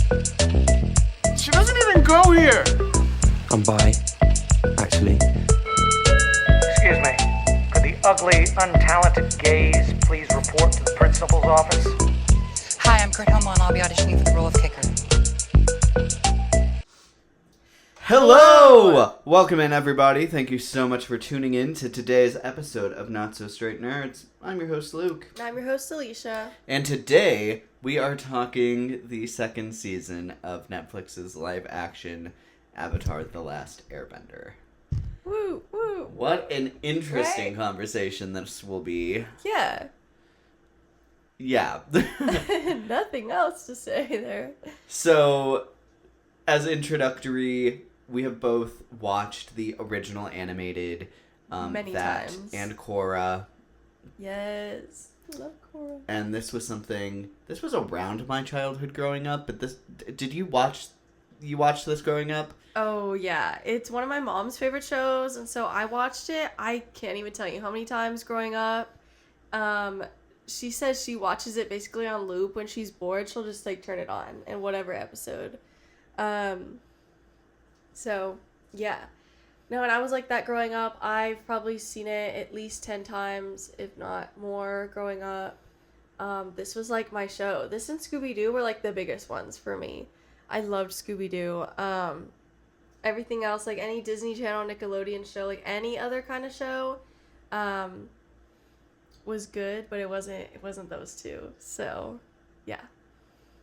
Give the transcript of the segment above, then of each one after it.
She doesn't even go here! I'm bi, actually. Excuse me. Could the ugly, untalented gays please report to the principal's office? Hi, I'm Kurt Hummel, and I'll be auditioning for the role of kicker. Hello! Welcome in, everybody. Thank you so much for tuning in to today's episode of Not So Straight Nerds. I'm your host, Luke. And I'm your host, Alicia. And today, we are talking the second season of Netflix's live-action Avatar: The Last Airbender. Woo, woo. What an interesting Right? conversation this will be. Yeah. Yeah. Nothing else to say there. So, as introductory, we have both watched the original animated Many that times. and Korra. Yes. Love Korra. And this was around my childhood growing up, but did you watch this growing up? Oh, yeah. It's one of my mom's favorite shows, and so I watched it. I can't even tell you how many times growing up. She says she watches it basically on loop. When she's bored, she'll just, turn it on in whatever episode. So, yeah. No, and I was like that growing up. I've probably seen it at least 10 times, if not more, growing up. This was, my show. This and Scooby-Doo were, the biggest ones for me. I loved Scooby-Doo. Everything else, any Disney Channel, Nickelodeon show, any other kind of show, was good, but it wasn't those two. So, yeah.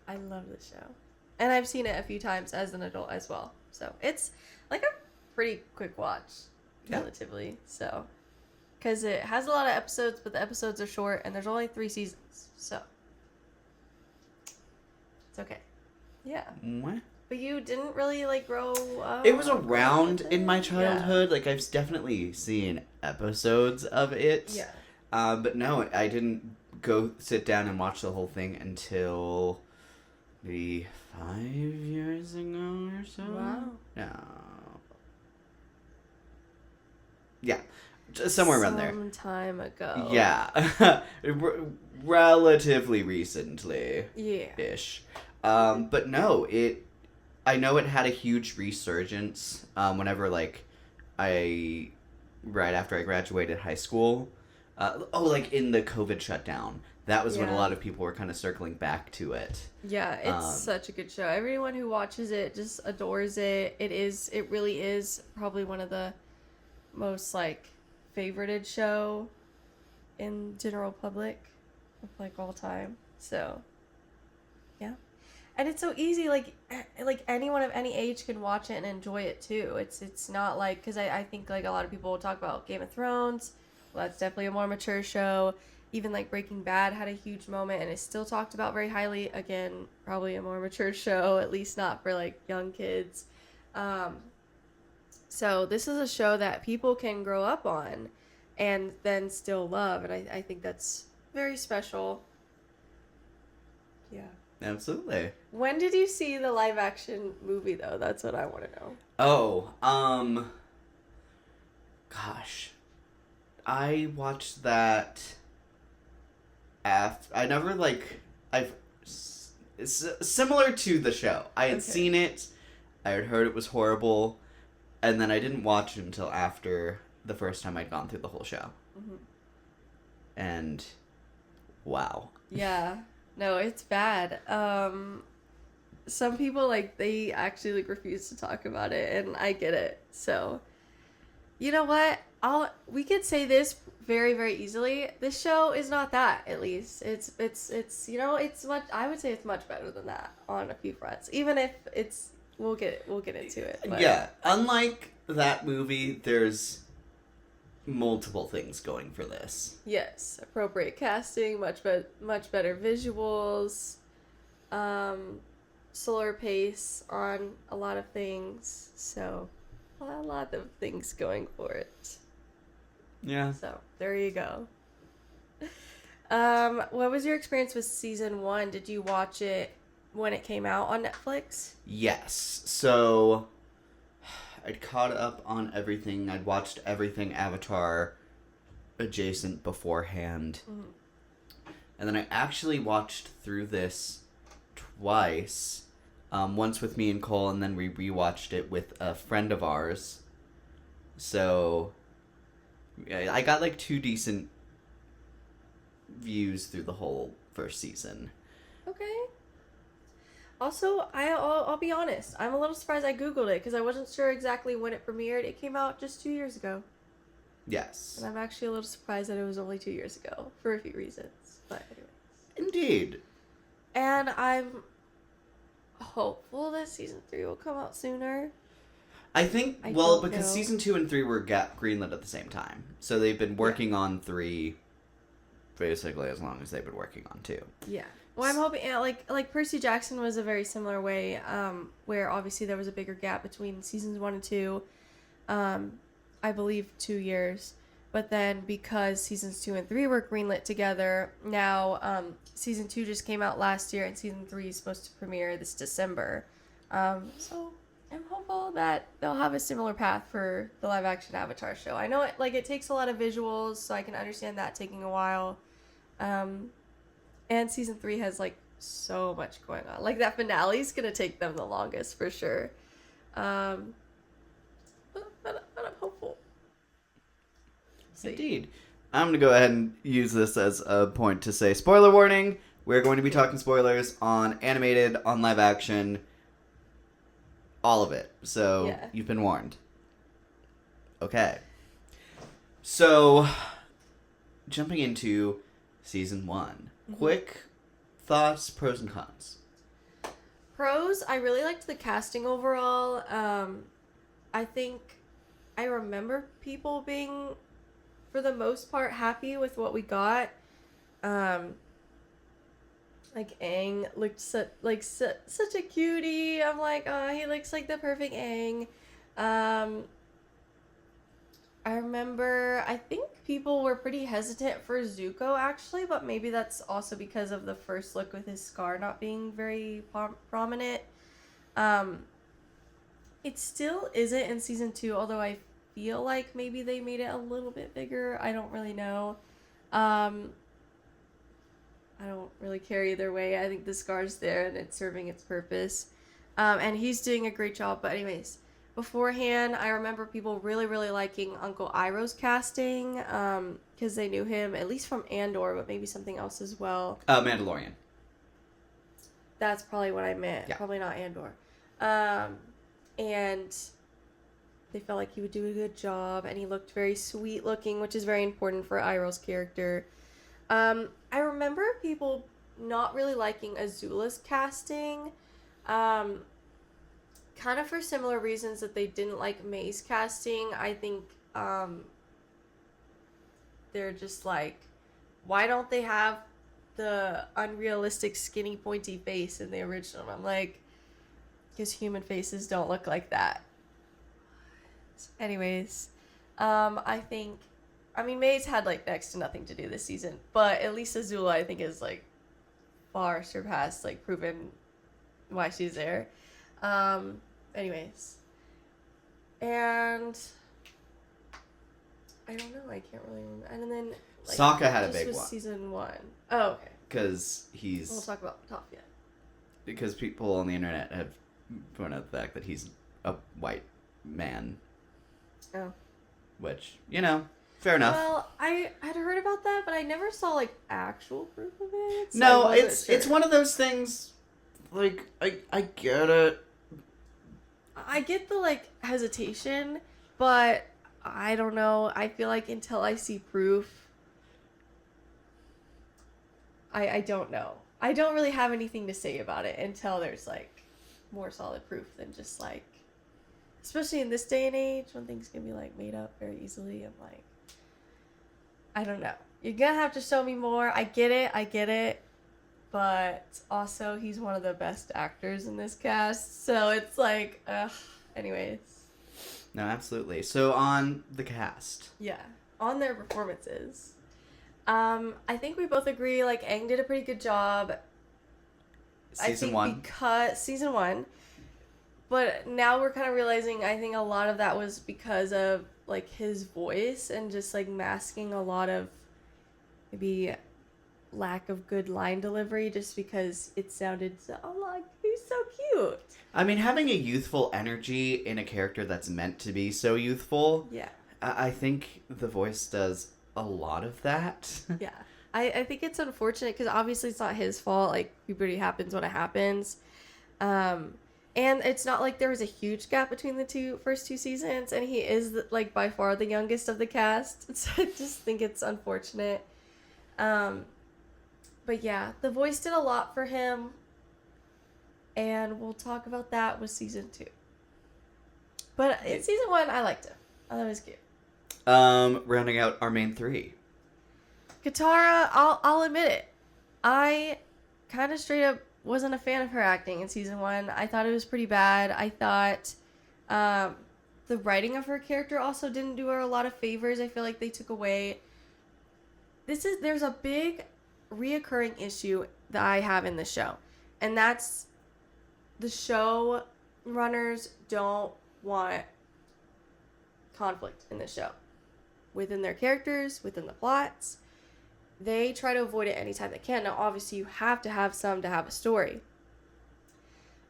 I love this show. And I've seen it a few times as an adult as well. So, it's, a pretty quick watch, relatively. So, because it has a lot of episodes, but the episodes are short, and there's only 3 seasons. So, it's okay. Yeah. What? But you didn't really, grow up? It was around in my childhood. Yeah. I've definitely seen episodes of it. Yeah. But no, I didn't go sit down and watch the whole thing until maybe 5 years ago or so. Wow. No. Yeah. Just somewhere around there. Some time ago. Yeah. Relatively recently. Yeah. Ish. But no, I know it had a huge resurgence, whenever, right after I graduated high school. In the COVID shutdown. That was when a Yeah. lot of people were kind of circling back to it. Yeah, it's such a good show. Everyone who watches it just adores it. It really is probably one of the most, favorited show in general public of, all time. So, yeah. And it's so easy, anyone of any age can watch it and enjoy it, too. It's not, because I think, a lot of people will talk about Game of Thrones. Well, that's definitely a more mature show. Even, Breaking Bad had a huge moment and is still talked about very highly. Again, probably a more mature show, at least not for, young kids. So this is a show that people can grow up on and then still love. And I think that's very special. Yeah. Absolutely. When did you see the live action movie, though? That's what I want to know. Oh, gosh. I watched that it's similar to the show. I had seen it, I had heard it was horrible, and then I didn't watch it until after the first time I'd gone through the whole show. Mm-hmm. And, wow. Yeah. No, it's bad. Some people, they actually, refuse to talk about it, and I get it. So, you know what? We could say this very, very easily. This show is not that, at least. It's much, I would say it's much better than that on a few fronts. Even if we'll get into it. But. Yeah, unlike that movie, there's multiple things going for this. Yes, appropriate casting, much better visuals, slower pace on a lot of things, so a lot of things going for it. Yeah. So there you go. What was your experience with season 1? Did you watch it when it came out on Netflix? Yes. So I'd caught up on everything. I'd watched everything Avatar adjacent beforehand. Mm-hmm. And then I actually watched through this twice Once with me and Cole, and then we rewatched it with a friend of ours. So I got like 2 decent views through the whole first season. Okay. Also, I'll be honest. I'm a little surprised I Googled it because I wasn't sure exactly when it premiered. It came out just 2 years ago. Yes. And I'm actually a little surprised that it was only 2 years ago for a few reasons. But anyways. Indeed. And I'm hopeful that season 3 will come out sooner. I think, I well, don't because know. season 2 and 3 were greenlit at the same time. So they've been working on 3 basically as long as they've been working on 2. Yeah. Well, I'm hoping, like Percy Jackson was a very similar way, where obviously there was a bigger gap between seasons 1 and 2. I believe 2 years. But then because seasons 2 and 3 were greenlit together, now season 2 just came out last year and season 3 is supposed to premiere this December. So I'm hopeful that they'll have a similar path for the live action Avatar show. I know it takes a lot of visuals, so I can understand that taking a while. And season 3 has like so much going on. Like that finale is gonna take them the longest for sure. But I'm hopeful. See. Indeed. I'm going to go ahead and use this as a point to say spoiler warning. We're going to be talking spoilers on animated, on live action, all of it. So Yeah. You've been warned. Okay. So, jumping into season 1. Quick thoughts, pros and cons. Pros, I really liked the casting overall. I think I remember people being, for the most part, happy with what we got. Like Aang looked such a cutie. I'm like, oh, he looks like the perfect Aang. I remember, I think people were pretty hesitant for Zuko, actually, but maybe that's also because of the first look with his scar not being very prominent. It still isn't in season 2, although I feel like maybe they made it a little bit bigger. I don't really know. I don't really care either way. I think the scar's there and it's serving its purpose. And he's doing a great job. But anyways, beforehand, I remember people really, really liking Uncle Iroh's casting, because they knew him, at least from Andor, but maybe something else as well. Mandalorian. That's probably what I meant. Yeah. Probably not Andor. And they felt like he would do a good job, and he looked very sweet looking, which is very important for Iroh's character. I remember people not really liking Azula's casting. Kind of for similar reasons that they didn't like May's casting. I think they're just like, why don't they have the unrealistic skinny pointy face in the original? I'm like, because human faces don't look like that. Anyways, I mean May's had like next to nothing to do this season, but at least Azula I think is like far surpassed, like proven why she's there. Anyways, and I don't know, I can't really remember. And then like, Sokka had a this big was one. season 1. Oh, okay. Because We'll talk about the top yet. Because people on the internet have pointed out the fact that he's a white man. Oh. Which, fair enough. Well, I had heard about that, but I never saw like actual proof of it. So No, I wasn't it's sure. one of those things. Like I get it. I get the like hesitation, but I don't know. I feel like until I see proof, I don't know. I don't really have anything to say about it until there's like more solid proof than just like, especially in this day and age when things can be like made up very easily. I'm like, I don't know. You're gonna have to show me more. I get it. But also, he's one of the best actors in this cast. So it's like, anyways. No, absolutely. So on the cast. Yeah. On their performances. I think we both agree, like, Aang did a pretty good job. Season 1. Because season 1. But now we're kind of realizing, I think a lot of that was because of, like, his voice and just, like, masking a lot of maybe lack of good line delivery just because it sounded so like he's so cute. I mean, having a youthful energy in a character that's meant to be so youthful, Yeah. I think the voice does a lot of that. Yeah. I think it's unfortunate because obviously it's not his fault. Like, puberty happens when it happens. And it's not like there was a huge gap between the first two seasons, and he is, like, by far the youngest of the cast. So I just think it's unfortunate. But yeah, the voice did a lot for him, and we'll talk about that with season 2. But in season 1, I liked him. I thought it was cute. Rounding out our main 3. Katara, I'll admit it. I kind of straight up wasn't a fan of her acting in season 1. I thought it was pretty bad. I thought the writing of her character also didn't do her a lot of favors. I feel like they took away. There's a big reoccurring issue that I have in the show, and that's the show runners don't want conflict in the show within their characters, within the plots. They try to avoid it anytime they can. Now, obviously, you have to have some to have a story.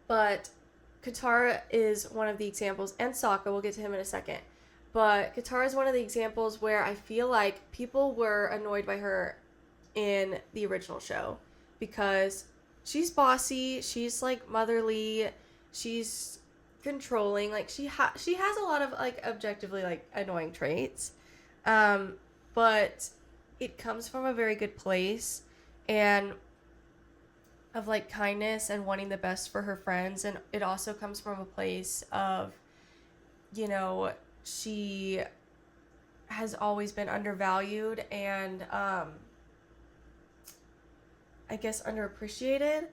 But Katara is one of the examples, and Sokka, we'll get to him in a second. But Katara is one of the examples where I feel like people were annoyed by her in the original show. Because she's bossy, she's, like, motherly, she's controlling. Like, she has a lot of, like, objectively, like, annoying traits. But it comes from a very good place and of like kindness and wanting the best for her friends, and it also comes from a place of, you know, she has always been undervalued and I guess underappreciated.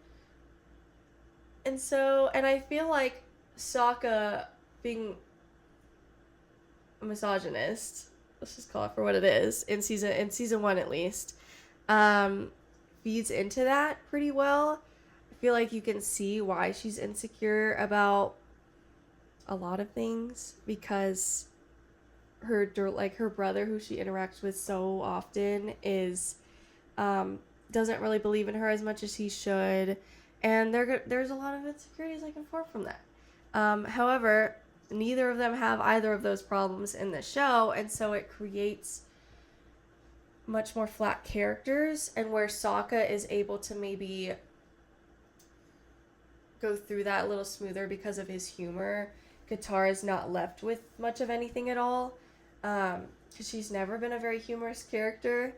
And I feel like Sokka being a misogynist, let's just call it for what it is, in season 1 at least, feeds into that pretty well. I feel like you can see why she's insecure about a lot of things, because her brother, who she interacts with so often, is doesn't really believe in her as much as he should, and there's a lot of insecurities that can form from that. However, neither of them have either of those problems in the show, and so it creates much more flat characters, and where Sokka is able to maybe go through that a little smoother because of his humor. Katara is not left with much of anything at all, because she's never been a very humorous character.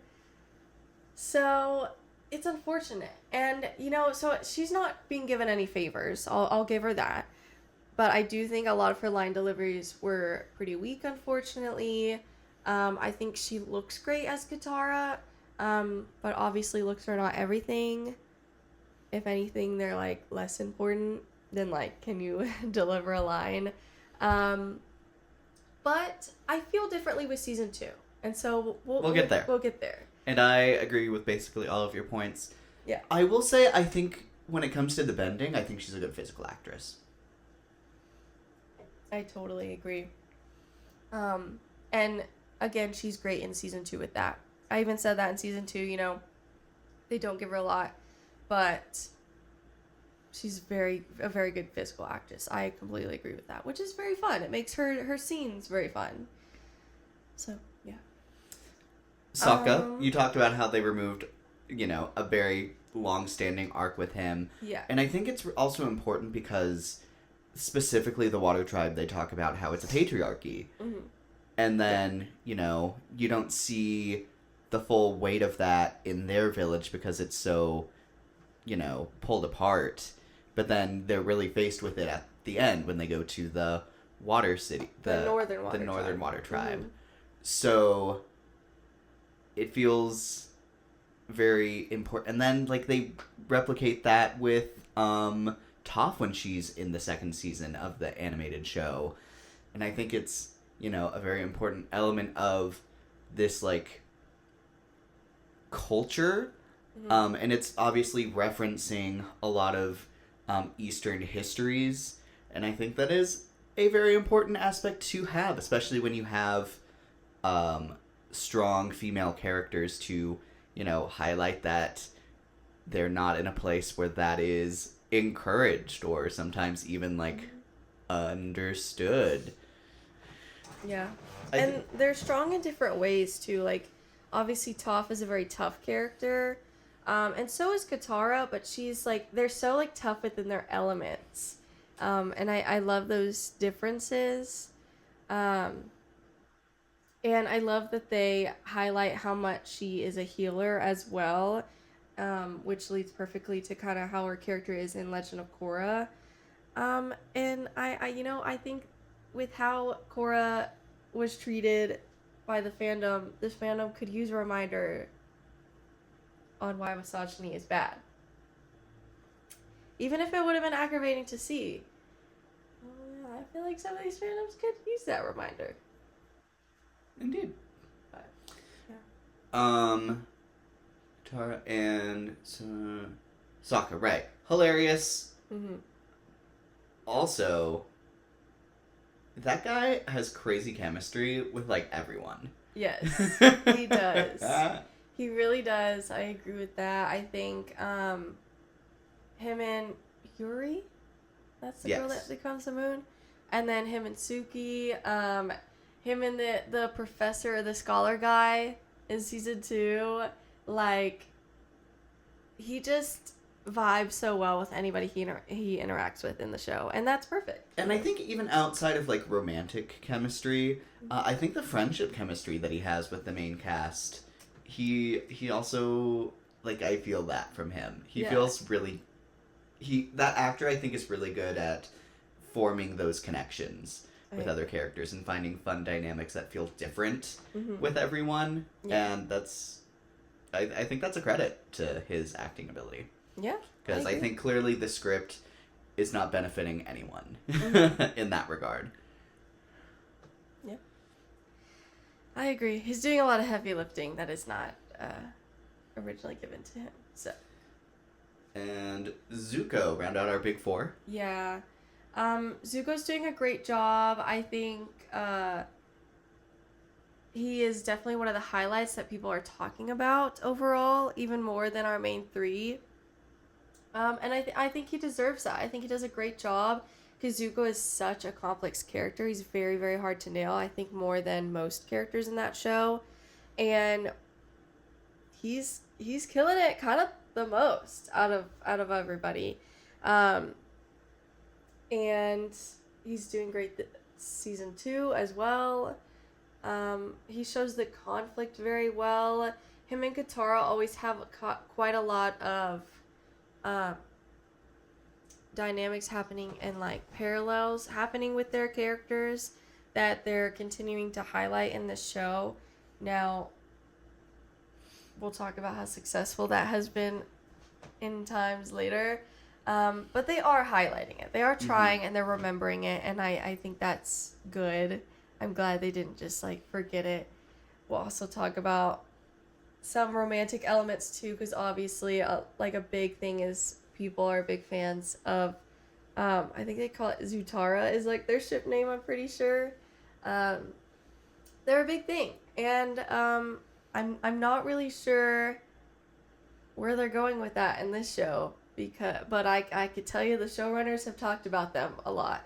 So it's unfortunate, and so she's not being given any favors. I'll give her that. But I do think a lot of her line deliveries were pretty weak, unfortunately. I think she looks great as Katara, but obviously looks are not everything. If anything, they're, like, less important than, like, can you deliver a line. But I feel differently with season 2, and so we'll get there. We'll get there. And I agree with basically all of your points. Yeah. I will say, I think when it comes to the bending, I think she's a good physical actress. I totally agree. And again, she's great in season 2 with that. I even said that in season 2, they don't give her a lot, but she's a very good physical actress. I completely agree with that, which is very fun. It makes her scenes very fun. So, yeah. Sokka, you talked about how they removed, a very long-standing arc with him. Yeah. And I think it's also important because specifically the Water Tribe, they talk about how it's a patriarchy. Mm-hmm. And then, you don't see the full weight of that in their village because it's so, pulled apart. But then they're really faced with it at the end when they go to the Water City. The Northern Water Tribe. Mm-hmm. So it feels very important. And then, like, they replicate that with Toph when she's in the second season of the animated show. And I think it's, a very important element of this, like, culture. Mm-hmm. And it's obviously referencing a lot of Eastern histories. And I think that is a very important aspect to have, especially when you have strong female characters to, highlight that they're not in a place where that is encouraged or sometimes even like understood. Yeah. I And think- they're strong in different ways too. Like, obviously Toph is a very tough character. And so is Katara, but she's like, they're so like tough within their elements. And I love those differences. And I love that they highlight how much she is a healer as well, which leads perfectly to kind of how her character is in Legend of Korra. And I think with how Korra was treated by the fandom, this fandom could use a reminder on why misogyny is bad. Even if it would have been aggravating to see. I feel like some of these fandoms could use that reminder. Indeed. But, yeah. Tara and Sokka, right. Hilarious. Mm-hmm. Also, that guy has crazy chemistry with, like, everyone. Yes, he does. He really does. I agree with that. I think him and Yuri, that's the girl Yes. that becomes the moon. And then him and Suki, him and the professor or the scholar guy in season 2, like, he just vibes so well with anybody he interacts with in the show, and that's perfect. And I think even outside of, like, romantic chemistry, I think the friendship chemistry that he has with the main cast, he also, like, I feel that from him. He Yeah. feels really... That actor, I think, is really good at forming those connections with other characters and finding fun dynamics that feel different with everyone. Yeah. And that's... I think that's a credit to his acting ability. Yeah. Because I agree. think clearly the script is not benefiting anyone in that regard. Yeah. I agree. He's doing a lot of heavy lifting that is not originally given to him. So. And Zuko, round out our big four. Yeah. Zuko's doing a great job. I think he is definitely one of the highlights that people are talking about overall, even more than our main three. And I think he deserves that. I think he does a great job because Zuko is such a complex character. He's very, very hard to nail. I think more than most characters in that show. And he's killing it kind of the most out of everybody. And he's doing great season 2 as well. He shows the conflict very well. Him and Katara always have quite a lot of dynamics happening and like parallels happening with their characters that they're continuing to highlight in this show. Now, we'll talk about how successful that has been in times later. But they are highlighting it. They are trying and they're remembering it, and I think that's good. I'm glad they didn't just like forget it. We'll also talk about some romantic elements too, because obviously like a big thing is people are big fans of I think they call it Zutara is like their ship name, I'm pretty sure. They're a big thing, and I'm not really sure where they're going with that in this show, but I could tell you the showrunners have talked about them a lot,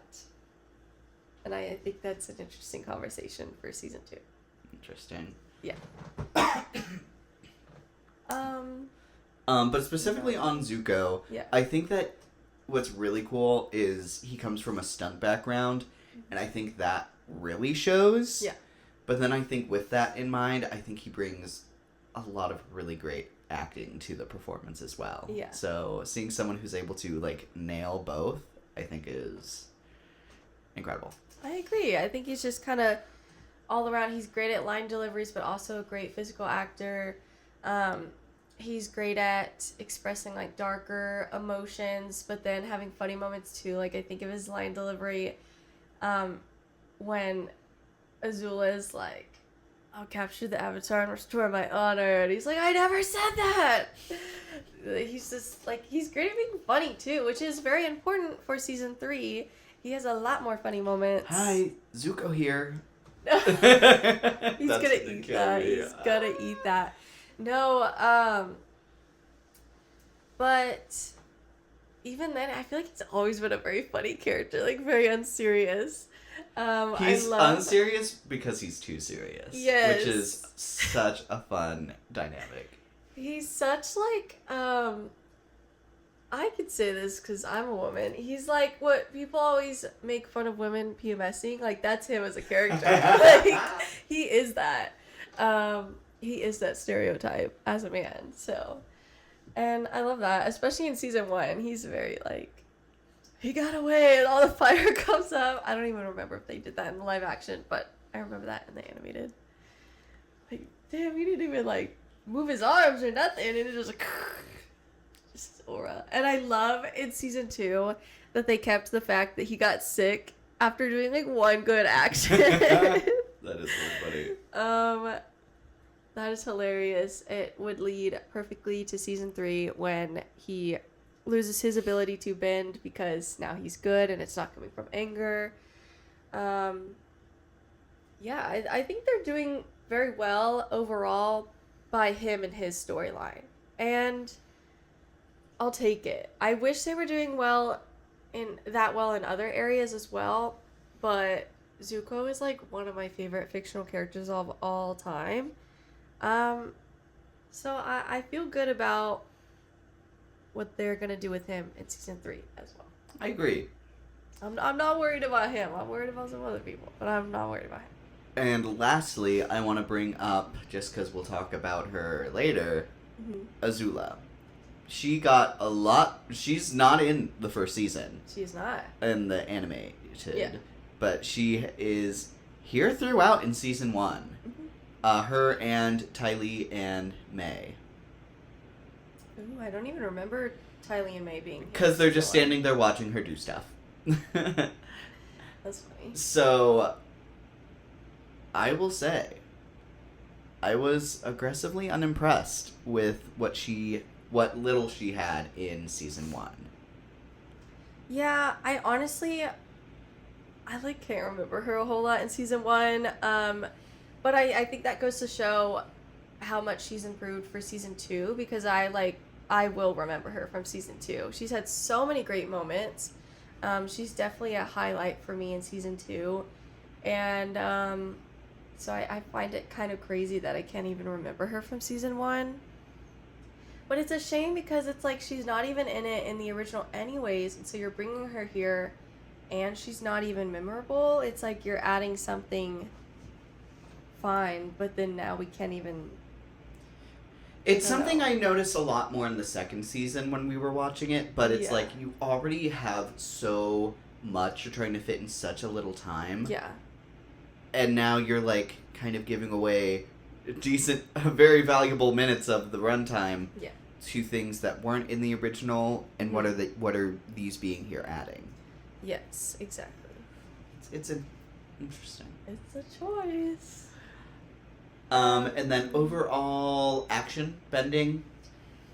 and I think that's an interesting conversation for season 2. Interesting. Yeah. But specifically on Zuko, Yeah. I think that what's really cool is he comes from a stunt background, and I think that really shows. Yeah. But then I think with that in mind, I think he brings a lot of really great acting to the performance as well. Yeah. So seeing someone who's able to like nail both, I think is incredible. I agree. I think he's just kind of all around. He's great at line deliveries, but also a great physical actor. He's great at expressing like darker emotions, but then having funny moments too. Like I think of his line delivery when Azula is like, "I'll capture the Avatar and restore my honor," and he's like, "I never said that." He's just like, he's great at being funny too, which is very important for season 3. He has a lot more funny moments. Hi, Zuko here. He's That's gonna eat that. me. He's gonna eat that. No, but even then, I feel like he's always been a very funny character, like very unserious. He's I love... unserious because he's too serious. Yes. Which is such a fun dynamic. He's such like, I could say this because I'm a woman. He's like what people always make fun of women PMSing. Like, that's him as a character. Like, he is that. He is that stereotype as a man. So, and I love that, especially in season 1. He's very like, he got away and all the fire comes up. I don't even remember if they did that in the live action, but I remember that in the animated. Like, damn, he didn't even like move his arms or nothing, and it just like, just aura. And I love in season 2 that they kept the fact that he got sick after doing like one good action. That is so funny. That is hilarious. It would lead perfectly to season 3 when he loses his ability to bend because now he's good and it's not coming from anger. Yeah, I think they're doing very well overall by him and his storyline. And I'll take it. I wish they were doing well in other areas as well, but Zuko is like one of my favorite fictional characters of all time. So I feel good about what they're gonna do with him in season 3 as well. I agree. I'm not worried about him. I'm worried about some other people, but I'm not worried about him. And lastly, I want to bring up, just because we'll talk about her later, Azula. She got a lot. She's not in the first season. She's not. In the animated. Yeah. But she is here throughout in season 1. Her and Tylee and May. Ooh, I don't even remember Tylee and May being here. Because they're just standing there watching her do stuff. That's funny. So, I will say, I was aggressively unimpressed with what little she had in season 1. Yeah, I honestly, I like can't remember her a whole lot in season 1. But I think that goes to show how much she's improved for season 2, because I will remember her from season 2. She's had so many great moments. She's definitely a highlight for me in season 2. And so I find it kind of crazy that I can't even remember her from season 1. But it's a shame because it's like she's not even in it in the original anyways. And so you're bringing her here and she's not even memorable. It's like you're adding something fine, but then now we can't even... It's something I noticed a lot more in the second season when we were watching it, but it's like you already have so much you're trying to fit in such a little time. Yeah. And now you're like kind of giving away very valuable minutes of the runtime to things that weren't in the original, and what are these being here adding? Yes, exactly. It's interesting. It's a choice. And then overall action bending.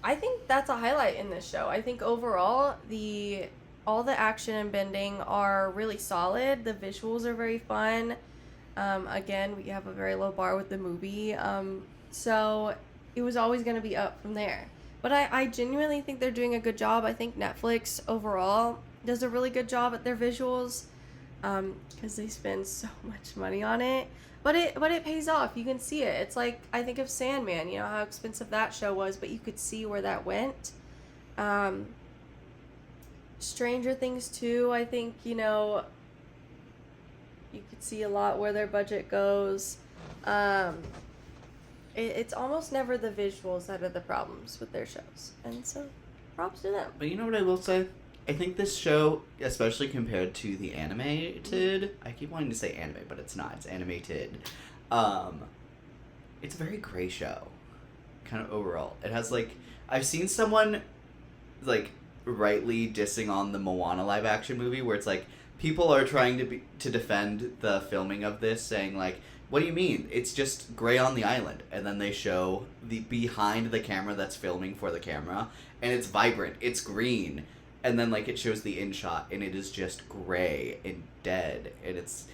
I think that's a highlight in this show. I think overall all the action and bending are really solid. The visuals are very fun. Again, we have a very low bar with the movie. So it was always going to be up from there. But I genuinely think they're doing a good job. I think Netflix overall does a really good job at their visuals, because they spend so much money on it. But it pays off. You can see it. It's like, I think of Sandman, you know, how expensive that show was, but you could see where that went. Stranger Things 2, I think, you know, you could see a lot where their budget goes. It's almost never the visuals that are the problems with their shows. And so, props to them. But you know what I will say? I think this show, especially compared to the animated, I keep wanting to say anime, but it's not. It's animated. It's a very gray show, kind of overall. It has like, I've seen someone like rightly dissing on the Moana live action movie, where it's like people are trying to defend the filming of this, saying like, what do you mean? It's just gray on the island, and then they show the behind the camera that's filming for the camera, and it's vibrant. It's green. And then, like, it shows the in-shot, and it is just gray and dead. And it's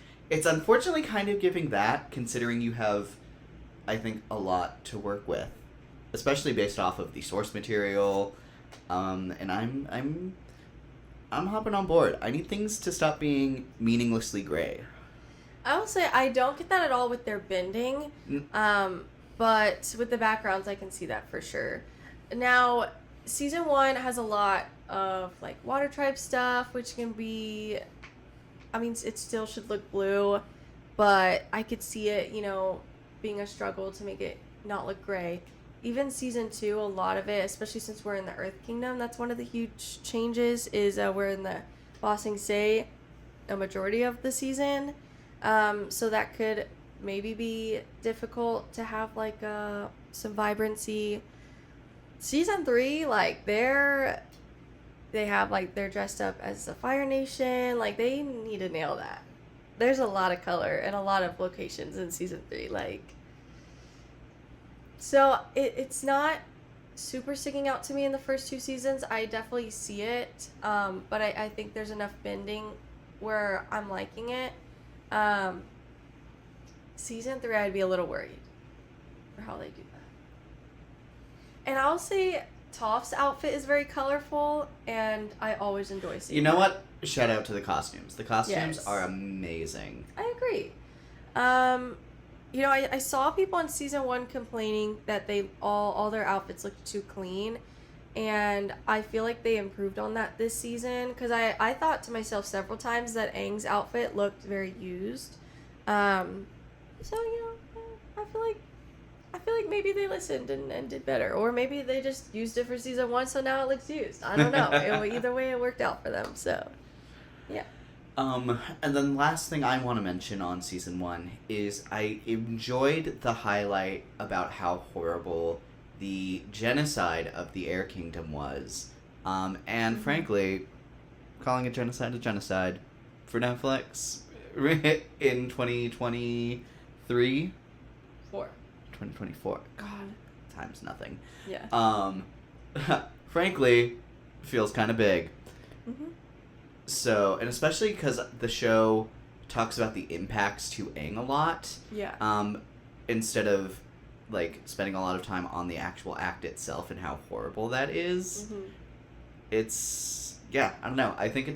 unfortunately kind of giving that, considering you have, I think, a lot to work with. Especially based off of the source material. And I'm I'm hopping on board. I need things to stop being meaninglessly gray. I will say I don't get that at all with their bending, but with the backgrounds I can see that for sure. Now, season 1 has a lot of like water tribe stuff, which can be, I mean, it still should look blue, but I could see it, being a struggle to make it not look gray. Even season 2, a lot of it, especially since we're in the Earth Kingdom, that's one of the huge changes, is we're in the Ba Sing Se a majority of the season. So that could maybe be difficult to have like some vibrancy. Season 3, like they're dressed up as the Fire Nation. Like they need to nail that. There's a lot of color and a lot of locations in season 3. So it's not super sticking out to me in the first 2 seasons. I definitely see it, but I think there's enough bending where I'm liking it. Season 3, I'd be a little worried for how they do that. And I'll say Toph's outfit is very colorful, and I always enjoy seeing You know that. what? Shout out to the costumes. The costumes Yes. are amazing. I agree. I saw people in season 1 complaining that they all their outfits looked too clean, and I feel like they improved on that this season, because I thought to myself several times that Aang's outfit looked very used. I feel like maybe they listened and did better, or maybe they just used it for season 1, so now it looks used. I don't know. Either way, it worked out for them. So, yeah. And then last thing I want to mention on season 1 is I enjoyed the highlight about how horrible the genocide of the Air Kingdom was. And frankly, calling a genocide for Netflix in 2023? 2024. God, time's nothing. Yeah. Frankly, feels kind of big. Mm-hmm. So, and especially because the show talks about the impacts to Aang a lot. Yeah. Instead of, like, spending a lot of time on the actual act itself and how horrible that is. Mm-hmm. It's, yeah, I don't know. I think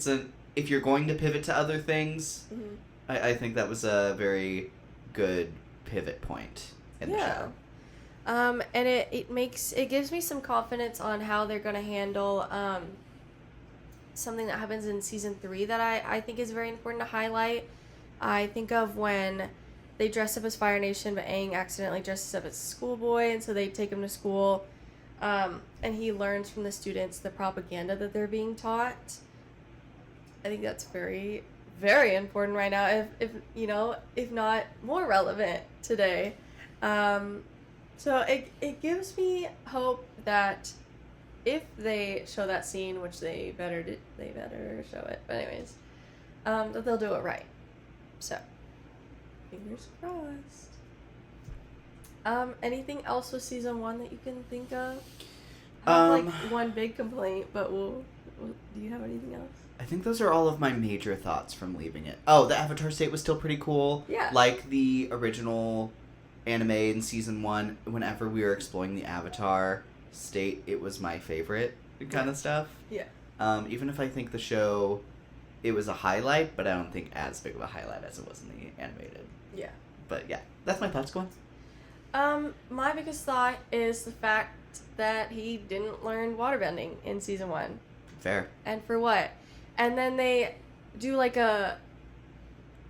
if you're going to pivot to other things, Mm-hmm. I think that was a very good pivot point in the show. And it gives me some confidence on how they're going to handle something that happens in season 3 that I think is very important to highlight. I think of when they dress up as Fire Nation, but Aang accidentally dresses up as a schoolboy, and so they take him to school, and he learns from the students the propaganda that they're being taught. I think that's very, very important right now, if not more relevant today. So it gives me hope that if they show that scene, which they better show it, but anyways, that they'll do it right. So, fingers crossed. Anything else with season 1 that you can think of? I have one big complaint, but do you have anything else? I think those are all of my major thoughts from leaving it. Oh, the Avatar state was still pretty cool. Yeah. Like the original anime in season 1, whenever we were exploring the Avatar state, it was my favorite kind of stuff. Yeah. Even if I think the show, it was a highlight, but I don't think as big of a highlight as it was in the animated. Yeah. But yeah, that's my thoughts. Go on. My biggest thought is the fact that he didn't learn waterbending in season 1. Fair. And for what? And then they do like a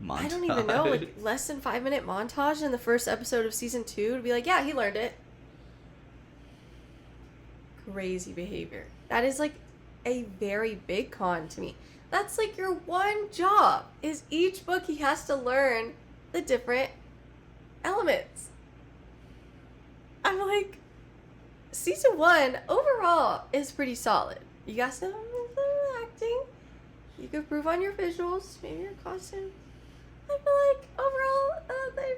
Montage. I don't even know, like less than 5-minute montage in the first episode of season 2 to be like, yeah, he learned it. Crazy behavior. That is like a very big con to me. That's like your one job, is each book he has to learn the different elements. I'm like, season 1 overall is pretty solid. You got some acting. You could improve on your visuals, maybe your costume. I feel like overall, they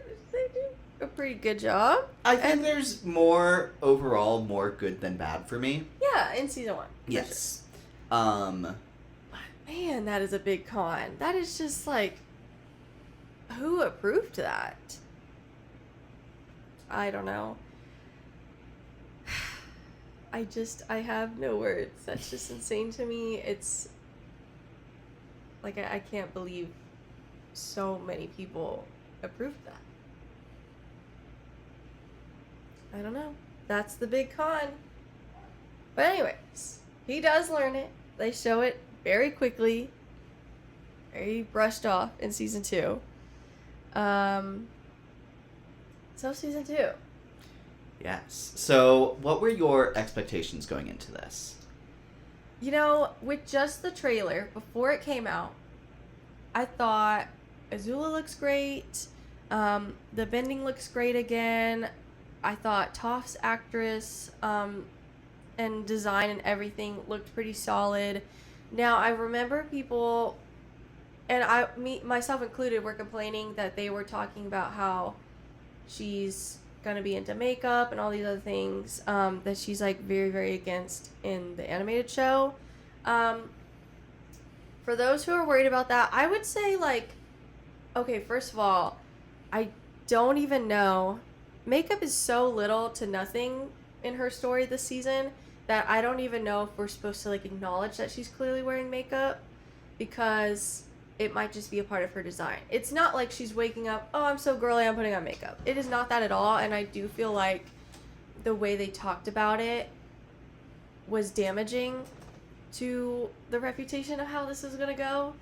do a pretty good job. I think there's more good than bad for me. Yeah, in season 1. Yes. Sure. Man, that is a big con. That is just like, who approved that? I don't know. I have no words. That's just insane to me. Like, I can't believe so many people approved that. I don't know. That's the big con. But anyways, he does learn it. They show it very quickly. Very brushed off in season 2. So season 2. Yes. So, what were your expectations going into this? You know, with just the trailer, before it came out, I thought Azula looks great. The bending looks great again. I thought Toph's actress and design and everything looked pretty solid. Now, I remember people, and myself included, were complaining that they were talking about how she's going to be into makeup and all these other things that she's, like, very, very against in the animated show. For those who are worried about that, I would say, like, okay, first of all, I don't even know. Makeup is so little to nothing in her story this season that I don't even know if we're supposed to, like, acknowledge that she's clearly wearing makeup, because it might just be a part of her design. It's not like she's waking up, oh, I'm so girly, I'm putting on makeup. It is not that at all, and I do feel like the way they talked about it was damaging to the reputation of how this is going to go,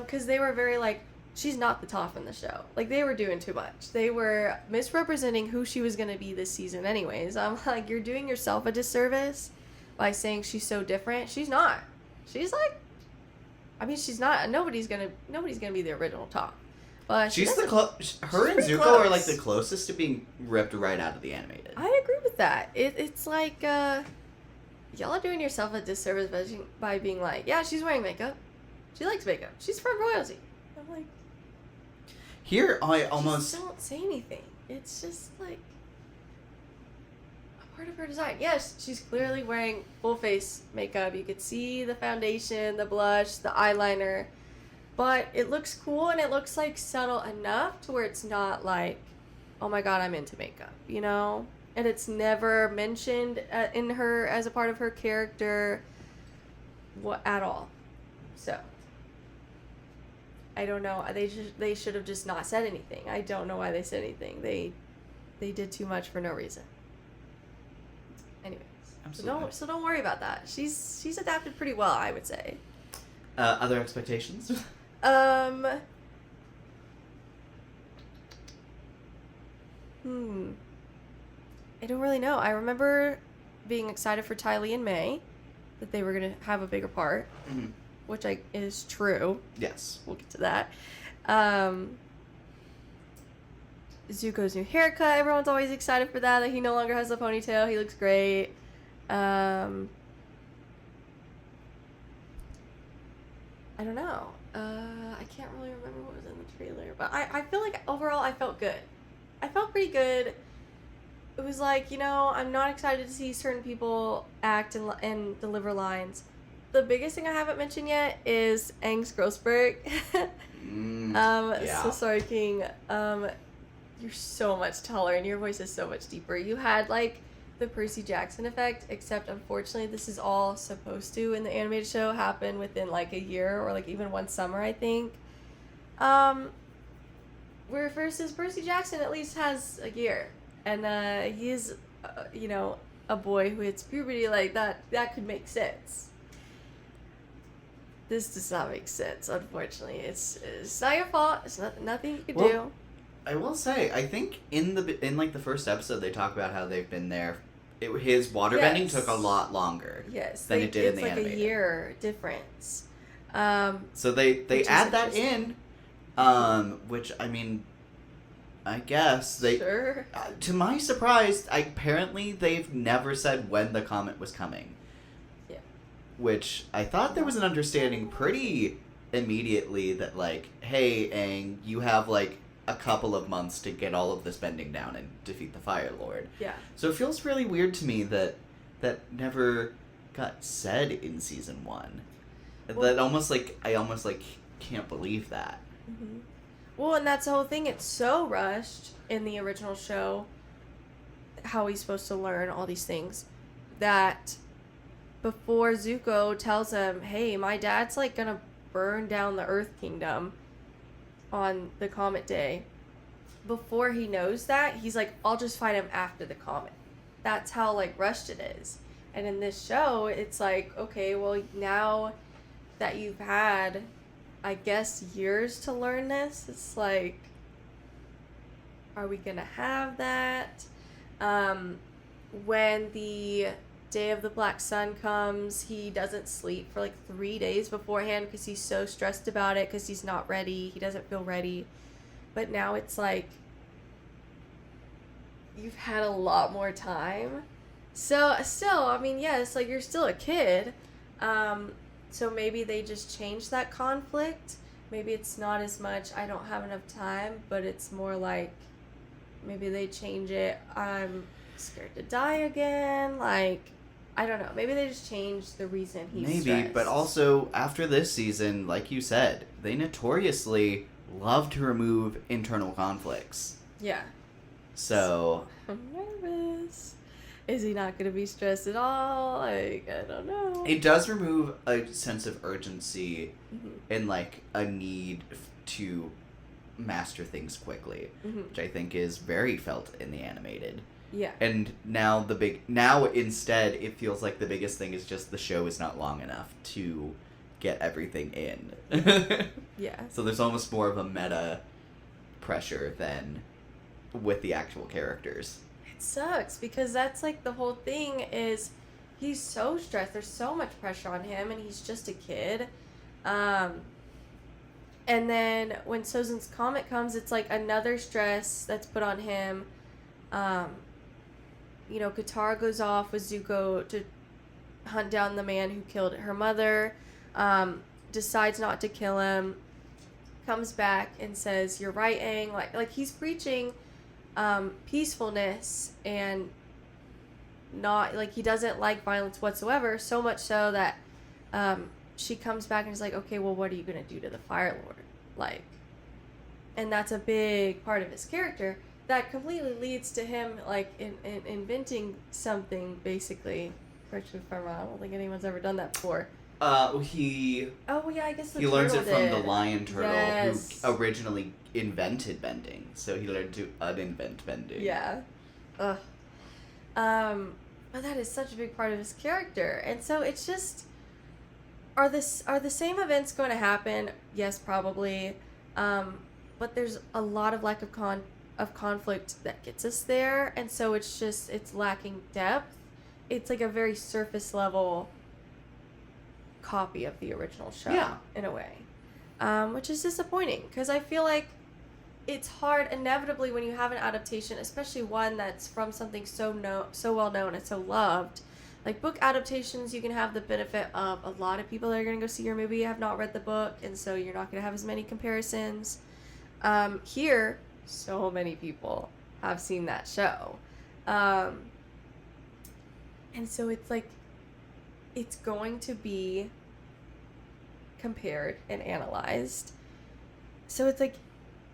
because they were very, like, she's not the Toph in the show. Like, they were doing too much. They were misrepresenting who she was going to be this season anyways. I'm like, you're doing yourself a disservice by saying she's so different. She's not. She's like, I mean, she's not. Nobody's gonna be the original Toph. But She's her and Zuko close. are like the closest to being ripped right out of the animated. I agree with that. It's like, y'all are doing yourself a disservice by being like, yeah, she's wearing makeup. She likes makeup. She's from royalty. I'm like, Here, I almost... just don't say anything. It's just, like, a part of her design. Yes, she's clearly wearing full face makeup. You could see the foundation, the blush, the eyeliner. But it looks cool, and it looks, like, subtle enough to where it's not, like, oh my god, I'm into makeup, you know? And it's never mentioned in her as a part of her character at all. So... I don't know. They should have just not said anything. I don't know why they said anything. They did too much for no reason. Anyways, Absolutely. so don't worry about that. She's adapted pretty well, I would say. Other expectations? I don't really know. I remember being excited for Ty Lee and May, that they were gonna have a bigger part. Mm-hmm. Which is true. Yes. We'll get to that. Zuko's new haircut. Everyone's always excited for that he no longer has a ponytail. He looks great. I don't know. I can't really remember what was in the trailer. But I feel like overall I felt good. I felt pretty good. It was like, you know, I'm not excited to see certain people act and deliver lines. The biggest thing I haven't mentioned yet is Aang's Grossberg. Yeah. So sorry, King. You're so much taller and your voice is so much deeper. You had, like, the Percy Jackson effect, except unfortunately this is all supposed to, in the animated show, happen within, like, a year or, like, even one summer, I think. Where versus Percy Jackson at least has a year. And he is, you know, a boy who hits puberty. Like, that could make sense. This does not make sense, unfortunately. It's not your fault. It's nothing you can do. I will say, I think in the first episode they talk about how they've been there. His waterbending took a lot longer. Yes, than it did in the animated. It's like animated. a year difference. So they add that in, which, I mean, I guess they. Sure. To my surprise, apparently they've never said when the comet was coming. Which I thought there was an understanding pretty immediately that, like, hey, Aang, you have, like, a couple of months to get all of this bending down and defeat the Fire Lord. Yeah. So it feels really weird to me that never got said in season 1. Well, That almost, like, I almost, like, can't believe that. Mm-hmm. Well, and that's the whole thing. It's so rushed in the original show, how he's supposed to learn all these things, that... before Zuko tells him, hey, my dad's, like, gonna burn down the Earth Kingdom on the comet day. Before he knows that, he's like, I'll just fight him after the comet. That's how, like, rushed it is. And in this show, it's like, okay, well, now that you've had, I guess, years to learn this, it's like, are we gonna have that? When the Day of the Black Sun comes, he doesn't sleep for like 3 days beforehand because he's so stressed about it, because he's not ready. He doesn't feel ready. But now it's like, you've had a lot more time. So, still, I mean, yes, like, you're still a kid. So maybe they just changed that conflict. Maybe it's not as much, I don't have enough time, but it's more like, maybe they change it, I'm scared to die again. Like, I don't know. Maybe they just changed the reason he's stressed. But also, after this season, like you said, they notoriously love to remove internal conflicts. Yeah. So I'm nervous. Is he not going to be stressed at all? Like, I don't know. it does remove a sense of urgency Mm-hmm. and, like, a need to master things quickly, Mm-hmm. which I think is very felt in the animated. Yeah. And now instead it feels like the biggest thing is just the show is not long enough to get everything in. Yeah. So there's almost more of a meta pressure than with the actual characters. It sucks because that's like the whole thing is he's so stressed. There's so much pressure on him and he's just a kid. And then when Sozin's Comet comes, it's like another stress that's put on him. You know, Katara goes off with Zuko to hunt down the man who killed her mother. Decides not to kill him. Comes back and says, "You're right, Aang." Like he's preaching peacefulness and not like he doesn't like violence whatsoever. So much so that she comes back and is like, "Okay, well, what are you gonna do to the Fire Lord?" Like, and that's a big part of his character that completely leads to him like in inventing something. Basically, correct me if I'm wrong. I don't think anyone's ever done that before. He Oh yeah, I guess the he learns it turtle from did. the lion turtle Yes. who originally invented bending. So he learned to uninvent bending. Yeah. Ugh. But that is such a big part of his character. And so it's just are the same events going to happen? Yes, probably. But there's a lot of lack of conflict that gets us there, and so it's lacking depth. It's like a very surface level copy of the original show. Yeah. In a way. Which is disappointing because I feel like it's hard inevitably when you have an adaptation, especially one that's from something so well known and so loved. Like book adaptations, you can have the benefit of a lot of people that are going to go see your movie have not read the book, and so you're not going to have as many comparisons. Here, so many people have seen that show. And so it's like, it's going to be compared and analyzed. So it's like,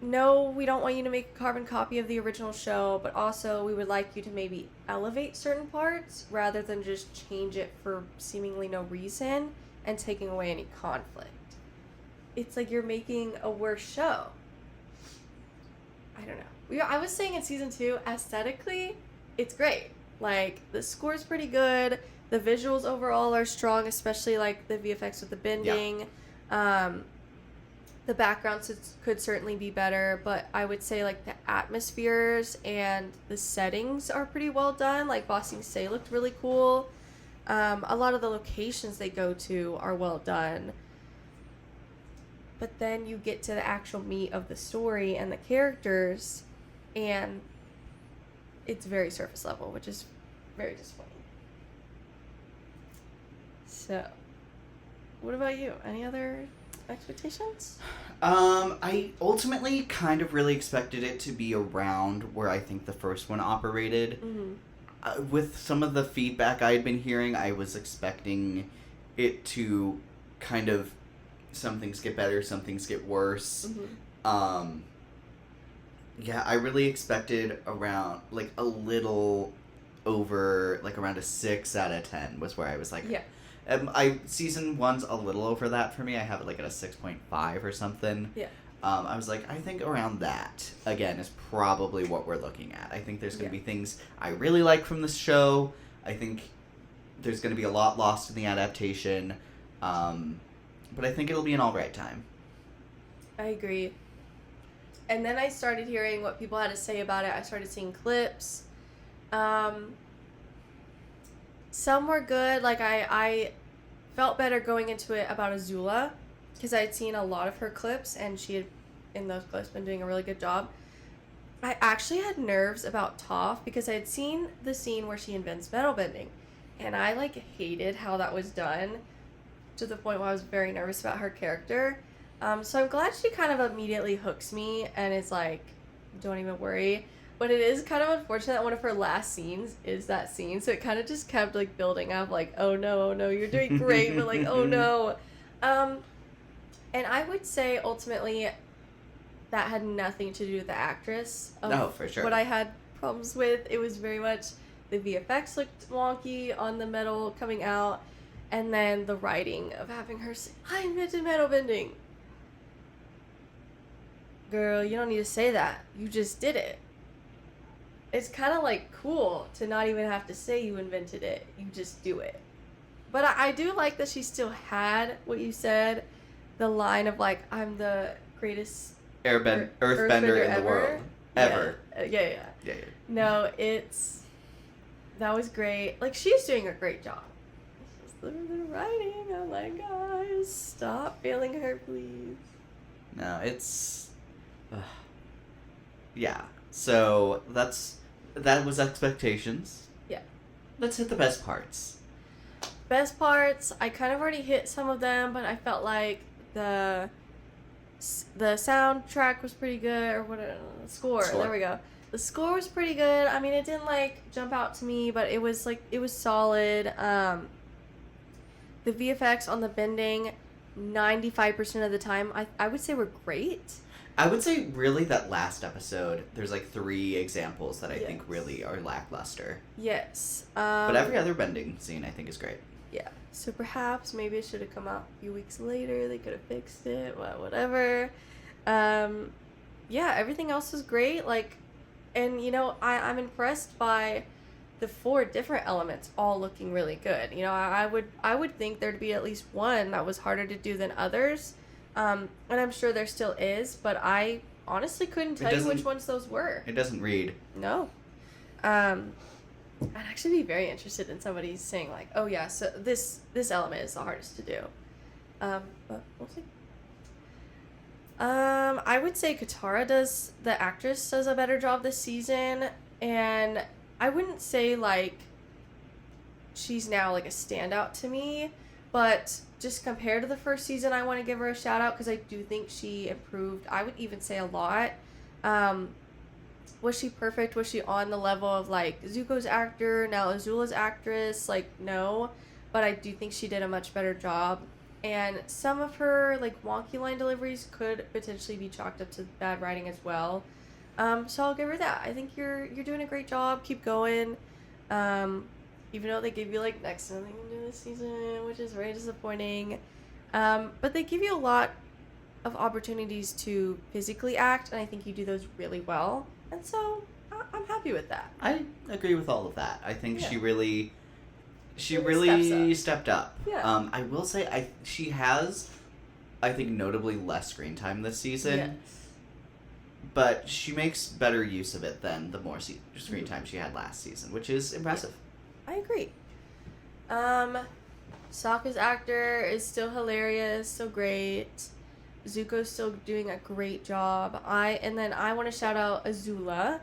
no, we don't want you to make a carbon copy of the original show, but also we would like you to maybe elevate certain parts rather than just change it for seemingly no reason and taking away any conflict. It's like you're making a worse show. I don't know. I was saying in season 2, aesthetically, it's great. Like, the score's pretty good. The visuals overall are strong, especially like the VFX with the bending. Yeah. The backgrounds could certainly be better, but I would say like the atmospheres and the settings are pretty well done. Like Ba Sing Se looked really cool. A lot of the locations they go to are well done. But then you get to the actual meat of the story and the characters, and it's very surface level, which is very disappointing. So, what about you? Any other expectations? I ultimately kind of really expected it to be around where I think the first one operated. Mm-hmm. With some of the feedback I had been hearing, I was expecting it to kind of, some things get better, some things get worse. Mm-hmm. Yeah, I really expected around, like, a little over, like, around a 6 out of 10 was where I was like, yeah. Season 1's a little over that for me. I have it like at a 6.5 or something. Yeah. I was like, I think around that, again, is probably what we're looking at. I think there's going to be things I really like from this show. I think there's going to be a lot lost in the adaptation. But I think it'll be an alright time. I agree. And then I started hearing what people had to say about it. I started seeing clips. Some were good. Like, I felt better going into it about Azula, because I had seen a lot of her clips, and she had, in those clips, been doing a really good job. I actually had nerves about Toph, because I had seen the scene where she invents metal bending, and I, like, hated how that was done, to the point where I was very nervous about her character. So I'm glad she kind of immediately hooks me, and is like, don't even worry. But it is kind of unfortunate that one of her last scenes is that scene, so it kind of just kept, like, building up, like, oh no, you're doing great, but, like, oh no. And I would say, ultimately, that had nothing to do with the actress. No, for sure. What I had problems with, it was very much the VFX looked wonky on the metal coming out, and then the writing of having her say, I invented metal bending. Girl, you don't need to say that. You just did it. It's kind of, like, cool to not even have to say you invented it. You just do it. But I do like that she still had what you said, the line of, like, I'm the greatest Earthbender in the world. Ever. Yeah. No, that was great. Like, she's doing a great job. It's just the writing. I'm like, guys, stop failing her, please. No, it's... yeah. So, that was expectations. Yeah. Let's hit the best parts. Best parts, I kind of already hit some of them, but I felt like the soundtrack was pretty good, or what? Score. There we go. The score was pretty good. I mean, it didn't, like, jump out to me, but it was solid. The VFX on the bending, 95% of the time, I would say were great. I would say, really, that last episode, there's, like, 3 examples that I think really are lackluster. Yes. But every other bending scene, I think, is great. Yeah. So perhaps maybe it should have come out a few weeks later. They could have fixed it. Well, whatever. Yeah, everything else was great. Like, and, you know, I'm impressed by the 4 different elements all looking really good. You know, I would think there'd be at least one that was harder to do than others. And I'm sure there still is, but I honestly couldn't tell you which ones those were. It doesn't read. No. I'd actually be very interested in somebody saying, like, oh yeah, so this element is the hardest to do. But we'll see. I would say the actress does a better job this season, and I wouldn't say, like, she's now, like, a standout to me, but just compared to the first season, I want to give her a shout out, because I do think she improved, I would even say, a lot. Was she perfect? Was she on the level of, like, Zuko's actor, now Azula's actress? Like, no. But I do think she did a much better job. And some of her, like, wonky line deliveries could potentially be chalked up to bad writing as well. So I'll give her that. I think you're doing a great job. Keep going. Even though they give you, like, next to nothing to do this season, which is very disappointing. But they give you a lot of opportunities to physically act, and I think you do those really well. And so I'm happy with that. I agree with all of that. I think she really stepped up. Yeah. I will say she has, I think, notably less screen time this season. Yes. But she makes better use of it than the more screen time she had last season, which is impressive. I agree. Sokka's actor is still hilarious, so great. Zuko's still doing a great job. And then I want to shout out Azula.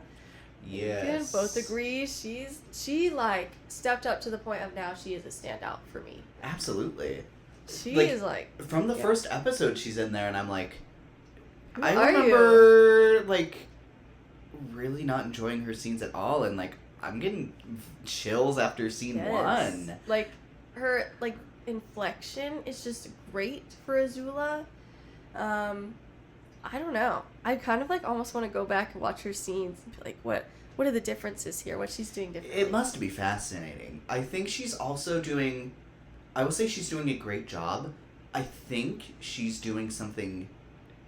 Yes. We can both agree she like stepped up to the point of now she is a standout for me. Absolutely. She is like from the first episode she's in there, and I'm like, I remember like really not enjoying her scenes at all, and like I'm getting chills after scene 1. Like her like inflection is just great for Azula. I don't know. I kind of like almost want to go back and watch her scenes and be like, what are the differences here? What she's doing differently? It must be fascinating. I think she's also doing I will say she's doing a great job. I think she's doing something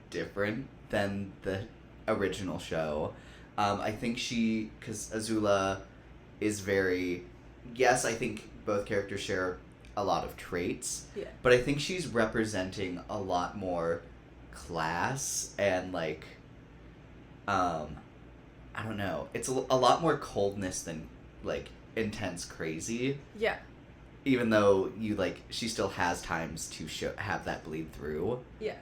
different than the original show. I think because Azula is very, yes, I think both characters share a lot of traits, Yeah. but I think she's representing a lot more class and, like, I don't know, it's a lot more coldness than, like, intense crazy. Yeah. Even though she still has times to have that bleed through. Yeah.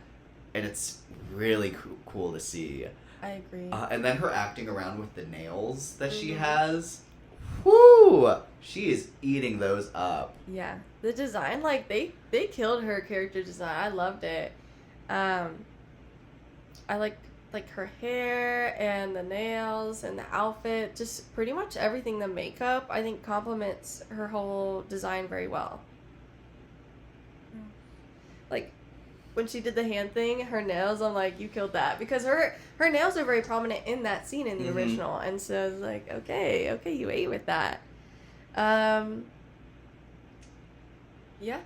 And it's really cool to see. I agree. And then her acting around with the nails that she Mhm. has. Whoo! She is eating those up. Yeah. The design, like, they killed her character design. I loved it. I like her hair and the nails and the outfit, just pretty much everything. The makeup, I think, complements her whole design very well. Like, when she did the hand thing, her nails, I'm like, you killed that. Because her nails are very prominent in that scene in the Mhm. original. And so I was like, okay, you ate with that. Yeah.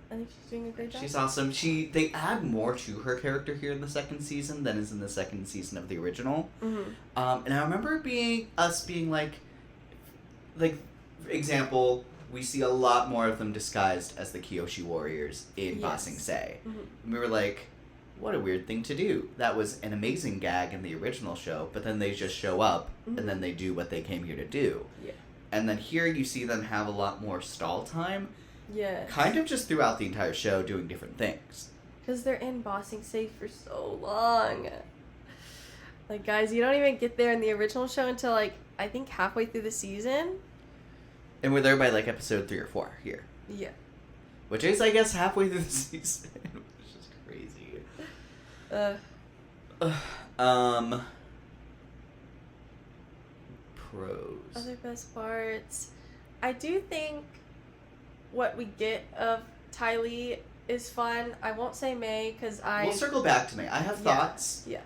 I think she's doing a great job. She's awesome. They add more to her character here in the second season than is in the second season of the original. Mm-hmm. And I remember us being like, example, we see a lot more of them disguised as the Kyoshi warriors in Ba Sing Se. Mm-hmm. And we were like, what a weird thing to do. That was an amazing gag in the original show, but then they just show up and then they do what they came here to do. Yeah. And then here you see them have a lot more stall time, Yeah. kind of just throughout the entire show doing different things. Because they're in Ba Sing Se for so long. Like, guys, you don't even get there in the original show until, like, I think halfway through the season. And we're there by, like, episode 3 or 4 here. Yeah. Which is, I guess, halfway through the season. Which is crazy. Pros. Other best parts. I do think what we get of Ty Lee is fun. I won't say May, because We'll circle back to May. I have thoughts. Yeah.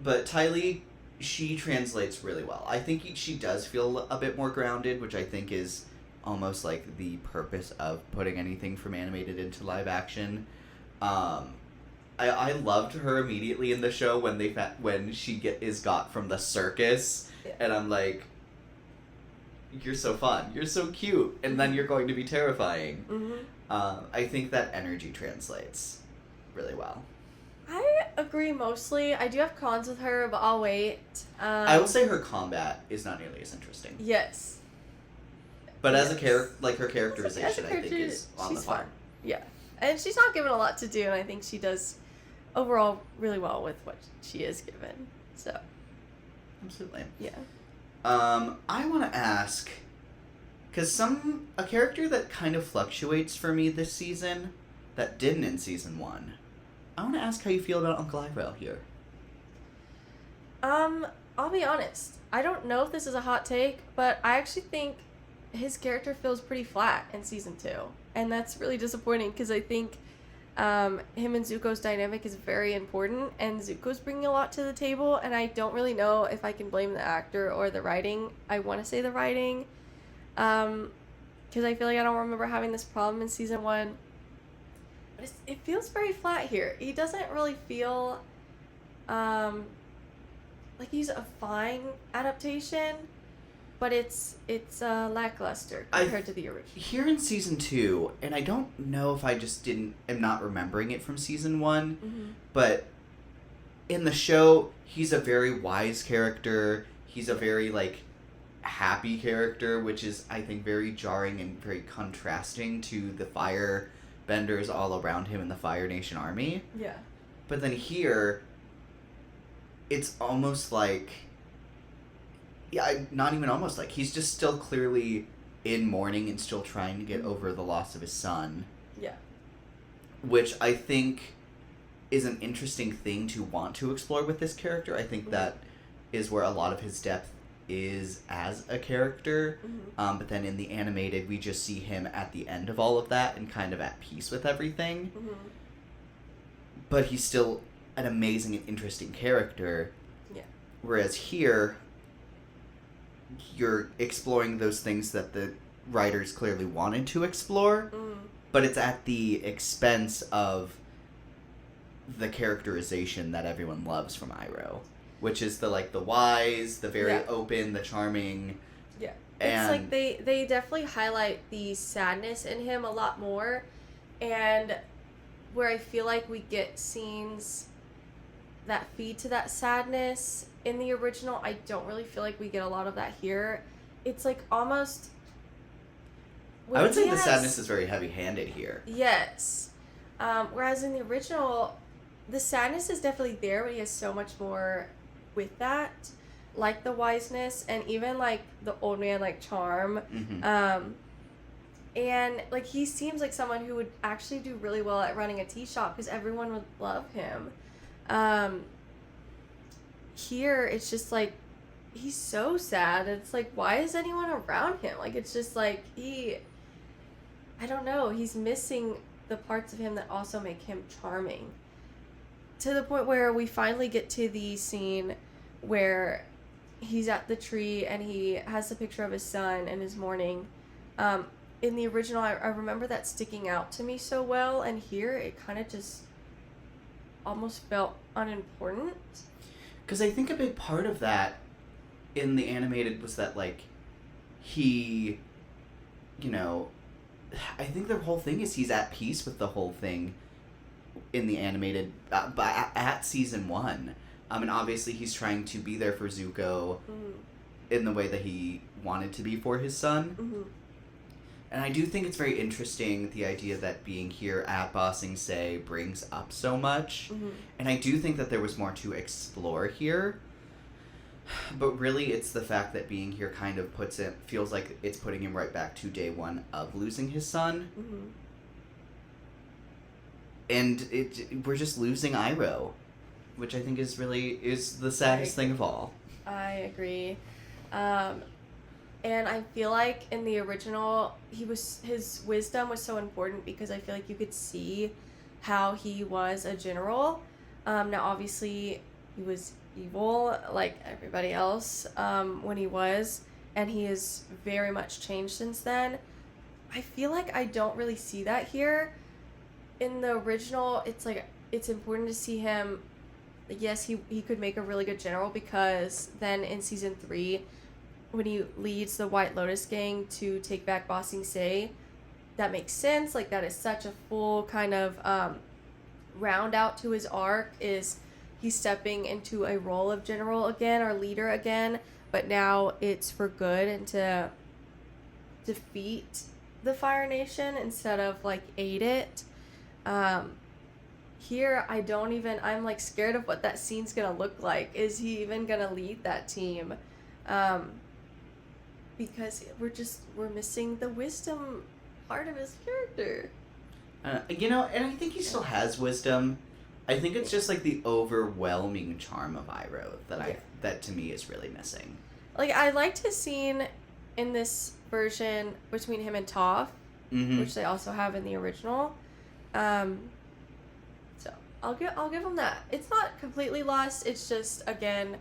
But Ty Lee, she translates really well. I think she does feel a bit more grounded, which I think is almost like the purpose of putting anything from animated into live action. I loved her immediately in the show when she is got from the circus, Yeah. and I'm like, you're so fun, you're so cute, and then you're going to be terrifying. Mm-hmm. I think that energy translates really well. I agree mostly. I do have cons with her, but I'll wait. I will say her combat is not nearly as interesting. Yes. But as a Yes. character, like her characterization, As a I think character, is on the she's fun. fun. Yeah. And she's not given a lot to do, and I think she does overall really well with what she is given. So, Absolutely. yeah. I want to ask, because a character that kind of fluctuates for me this season, that didn't in season 1. I want to ask how you feel about Uncle Iroh here. I'll be honest. I don't know if this is a hot take, but I actually think his character feels pretty flat in season 2. And that's really disappointing, because I think him and Zuko's dynamic is very important, and Zuko's bringing a lot to the table, and I don't really know if I can blame the actor or the writing. I want to say the writing, because I feel like I don't remember having this problem in season 1. But it feels very flat here. He doesn't really feel like he's a fine adaptation, but it's lackluster compared to the original. Here in season 2, and I don't know if I just am not remembering it from season 1, Mm-hmm. but in the show, he's a very wise character. He's a very, like, happy character, which is, I think, very jarring and very contrasting to the fire benders all around him in the Fire Nation army. Yeah. But then here, it's almost like, not even almost like, he's just still clearly in mourning and still trying to get over the loss of his son. Yeah. Which I think is an interesting thing to want to explore with this character. I think that is where a lot of his depth is as a character. Mm-hmm. But then in the animated, we just see him at the end of all of that and kind of at peace with everything. Mm-hmm. But he's still an amazing and interesting character. Yeah. Whereas here, you're exploring those things that the writers clearly wanted to explore, but it's at the expense of the characterization that everyone loves from Iroh, which is the wise, the very open, the charming. Yeah. And It's like they definitely highlight the sadness in him a lot more, and where I feel like we get scenes that feed to that sadness in the original, I don't really feel like we get a lot of that here. It's like almost... I would say the sadness is very heavy-handed here. Yes. Whereas in the original, the sadness is definitely there, but he has so much more with that. Like the wiseness and even like the old man like charm. Mm-hmm. And like he seems like someone who would actually do really well at running a tea shop because everyone would love him. Here it's just like he's so sad. It's like, why is anyone around him? Like it's just like I don't know, he's missing the parts of him that also make him charming. To the point where we finally get to the scene where he's at the tree and he has a picture of his son and his mourning. In the original, I remember that sticking out to me so well, and here it kind of just almost felt unimportant. Because I think a big part of that in the animated was that, like, he, you know, I think the whole thing is he's at peace with the whole thing in the animated, at season 1. And obviously he's trying to be there for Zuko in the way that he wanted to be for his son. Mm-hmm. And I do think it's very interesting, the idea that being here at Ba Sing Se brings up so much. Mm-hmm. And I do think that there was more to explore here. But really, it's the fact that being here kind of feels like it's putting him right back to day one of losing his son. Mm-hmm. And we're just losing Iroh, which I think is the saddest thing of all. I agree. And I feel like in the original, his wisdom was so important because I feel like you could see how he was a general. Now, obviously, he was evil like everybody else when he was, and he has very much changed since then. I feel like I don't really see that here. In the original, it's like it's important to see him. Yes, he could make a really good general because then in season 3, when he leads the White Lotus gang to take back Ba Sing Se, that makes sense. Like that is such a full kind of round out to his arc. Is he's stepping into a role of general again or leader again, but now it's for good and to defeat the Fire Nation instead of like aid it. Here I'm like scared of what that scene's gonna look like. Is he even gonna lead that team? Because we're missing the wisdom part of his character. And I think he still has wisdom. I think it's just like the overwhelming charm of Iroh that to me is really missing. Like I liked his scene in this version between him and Toph, which they also have in the original. So I'll give him that. It's not completely lost. It's just again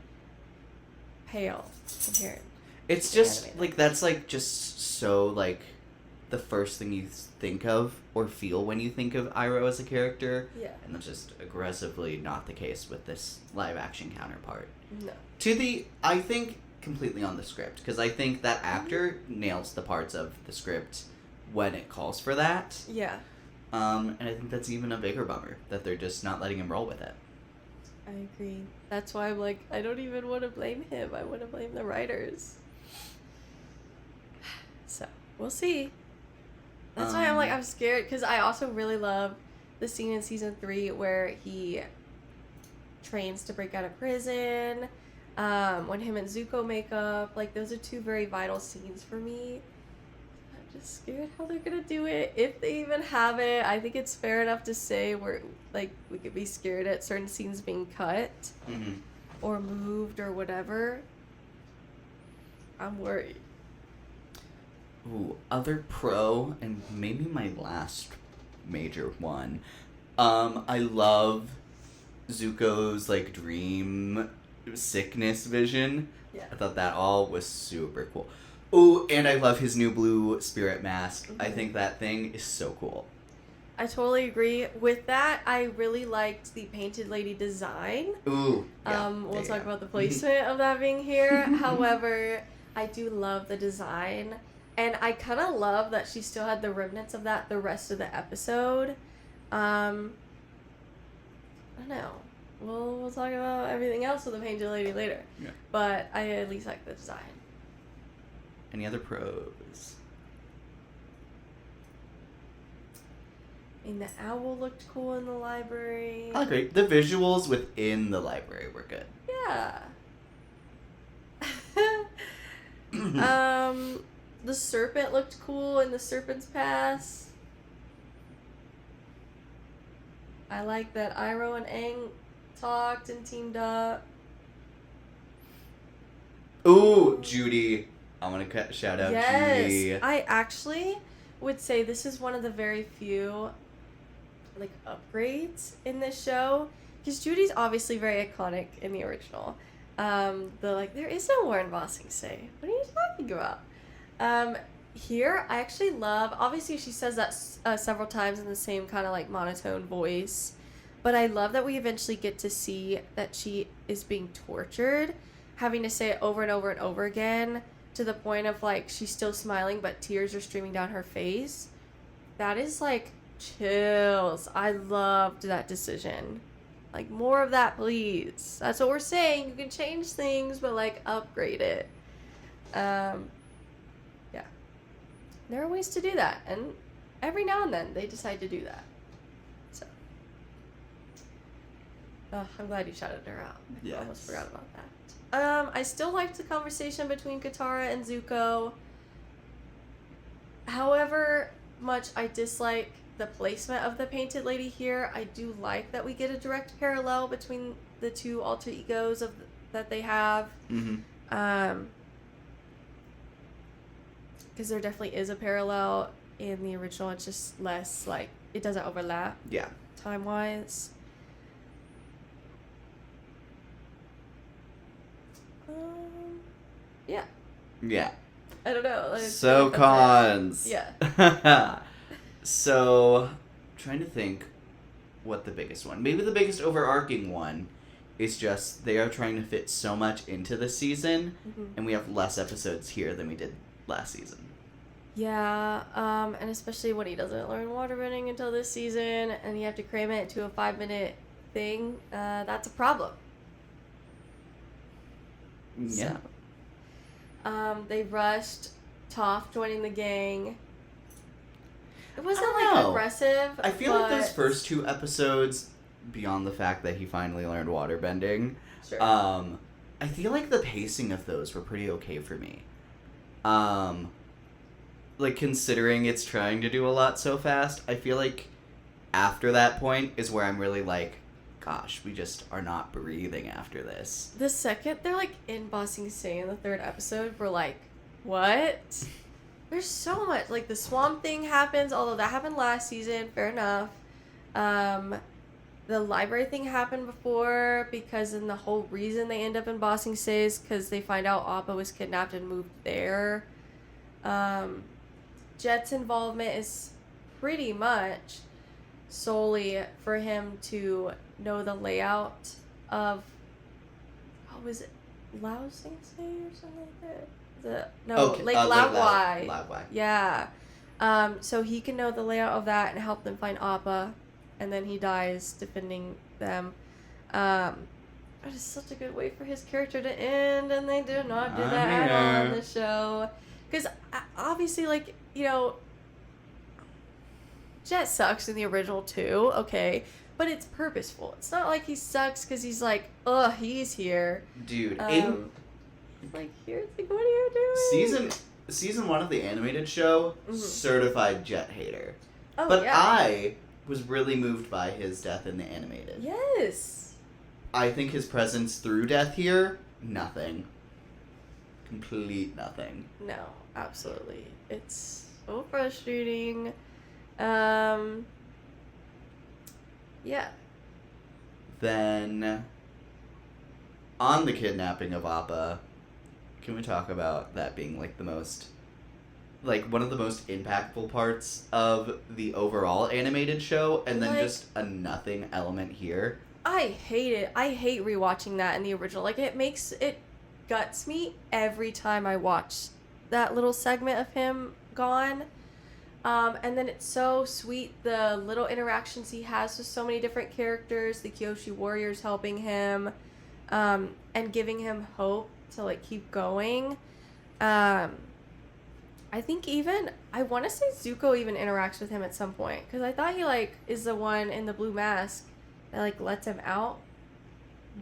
pale compared. It's just like that's like just so like the first thing you think of or feel when you think of Iroh as a character. Yeah. And that's just aggressively not the case with this live action counterpart. No. I think completely on the script, because I think that actor nails the parts of the script when it calls for that. Yeah. And I think that's even a bigger bummer that they're just not letting him roll with it. I agree. That's why I'm like, I don't even want to blame him. I want to blame the writers. So, we'll see. That's why I'm like, I'm scared, because I also really love the scene in season 3 where he trains to break out of prison, when him and Zuko make up. Like, those are 2 very vital scenes for me. I'm just scared how they're gonna do it, if they even have it. I think it's fair enough to say we could be scared at certain scenes being cut or moved or whatever. I'm worried. Ooh, other pro, and maybe my last major one. I love Zuko's like dream sickness vision. Yeah. I thought that all was super cool. Ooh, and I love his new blue spirit mask. I think that thing is so cool. I totally agree. With that, I really liked the Painted Lady design. Ooh. Yeah. We'll talk about the placement of that being here. However, I do love the design. And I kind of love that she still had the remnants of that the rest of the episode. I don't know. We'll talk about everything else with the Painted Lady later. Yeah. But I at least like the design. Any other pros? And the owl looked cool in the library. I agree. The visuals within the library were good. Yeah. The serpent looked cool in the Serpent's Pass. I like that Iroh and Aang talked and teamed up. Ooh, Judy. I want to shout out Judy. Yes, I actually would say this is one of the very few like upgrades in this show, because Judy's obviously very iconic in the original. There is no war in Ba Sing Se. What are you talking about? Here I actually love, obviously she says that several times in the same kind of like monotone voice, but I love that we eventually get to see that she is being tortured, having to say it over and over and over again, to the point of like she's still smiling but tears are streaming down her face. That is like chills. I loved that decision. Like, more of that, please. That's what we're saying. You can change things, but like upgrade it. Yeah. There are ways to do that, and every now and then they decide to do that. So, I'm glad you shouted her out. Yes. I almost forgot about that. I still liked the conversation between Katara and Zuko. However much I dislike the placement of the Painted Lady here, I do like that we get a direct parallel between the two alter egos that they have. Mm-hmm. Because there definitely is a parallel in the original. It's just less, like, it doesn't overlap. Yeah. Time-wise. Yeah. Yeah. I don't know. So cons. Yeah. So, trying to think what the biggest one. Maybe the biggest overarching one is just they are trying to fit so much into this season, and we have less episodes here than we did last season. Yeah, and especially when he doesn't learn waterbending until this season, and you have to cram it into a 5-minute thing, that's a problem. Yeah. So, they rushed Toph joining the gang. It wasn't I don't know. aggressive. I feel like those first 2 episodes, beyond the fact that he finally learned waterbending, Sure. I feel like the pacing of those were pretty okay for me. Like, considering it's trying to do a lot so fast, I feel like after that point is where I'm really like, gosh, we just are not breathing after this. The second they're like in Ba Sing Se in the 3rd episode, we're like, what? There's so much. Like, the swamp thing happens, although that happened last season, fair enough. The library thing happened before, because then the whole reason they end up in Ba Sing Se is because they find out Appa was kidnapped and moved there. Jet's involvement is pretty much solely for him to know the layout of, what was it, Lao Sing Se or something like that? Lake Lao Wai. Yeah. So he can know the layout of that and help them find Appa, and then he dies defending them. That is such a good way for his character to end, and they do not do that at all in the show. Because obviously, like, you know, Jet sucks in the original too, okay, but it's purposeful. It's not like he sucks because he's like, ugh, he's here. Dude, like, here, it's like, what are you doing? Season 1 of the animated show, certified Jet hater. Oh, but yeah. I was really moved by his death in the animated. Yes. I think his presence through death here, nothing. Complete nothing. No, absolutely. It's so frustrating. Yeah. Then, on the kidnapping of Appa, can we talk about that being like the most like one of the most impactful parts of the overall animated show, and then Like- just a nothing element here. I hate it. I hate rewatching that in the original. Like, it guts me every time I watch that little segment of him gone. And then it's so sweet, the little interactions he has with so many different characters, the Kyoshi warriors helping him, and giving him hope to, like, keep going. I think I want to say Zuko even interacts with him at some point, because I thought he, like, is the one in the blue mask that, like, lets him out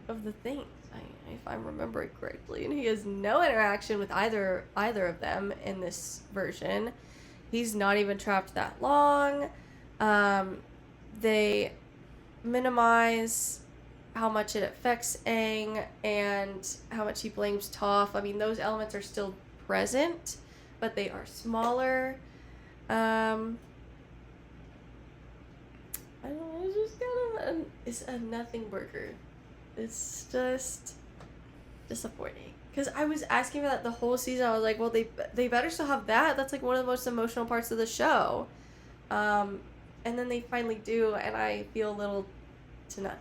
of the thing, if I'm remembering correctly. And he has no interaction with either of them in this version. He's not even trapped that long. They minimize how much it affects Aang and how much he blames Toph. I mean, those elements are still present, but they are smaller. I don't know, it's just kind of it's a nothing burger. It's just disappointing. Because I was asking for that the whole season. I was like, well, they better still have that. That's like one of the most emotional parts of the show. And then they finally do, and I feel little to nothing.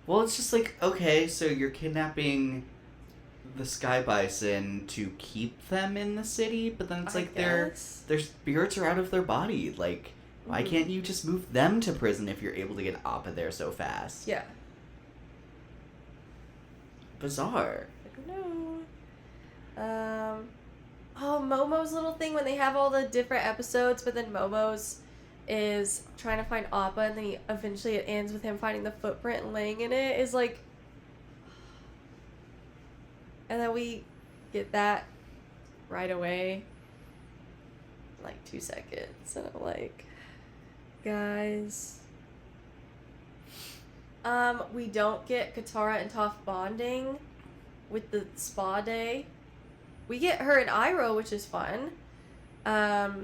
Well, it's just like, okay, so you're kidnapping the Sky Bison to keep them in the city, but then it's like their spirits are out of their body. Like, why can't you just move them to prison if you're able to get Appa there so fast? Yeah. Bizarre. I don't know. Momo's little thing when they have all the different episodes, but then Momo's is trying to find Appa, and then eventually it ends with him finding the footprint and laying in it, is like... And then we get that right away. Like 2 seconds. And I'm like, guys. We don't get Katara and Toph bonding with the spa day. We get her and Iroh, which is fun. But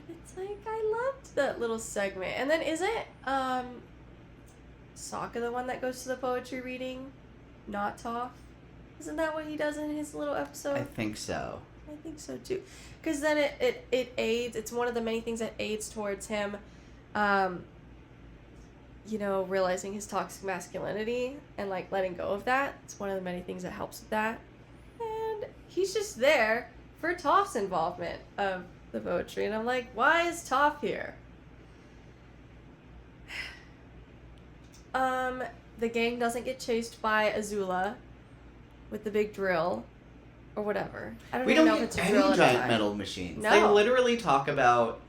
it's like, I loved that little segment. And then isn't Sokka the one that goes to the poetry reading? Not Toph? Isn't that what he does in his little episode? I think so. I think so too. Because then it aids, it's one of the many things that aids towards him, realizing his toxic masculinity and, like, letting go of that. It's one of the many things that helps with that. And he's just there for Toph's involvement of the poetry. And I'm like, why is Toph here? The gang doesn't get chased by Azula with the big drill or whatever. I don't We even don't know if it's get a drill any at the giant time. metal machines. No. They literally talk about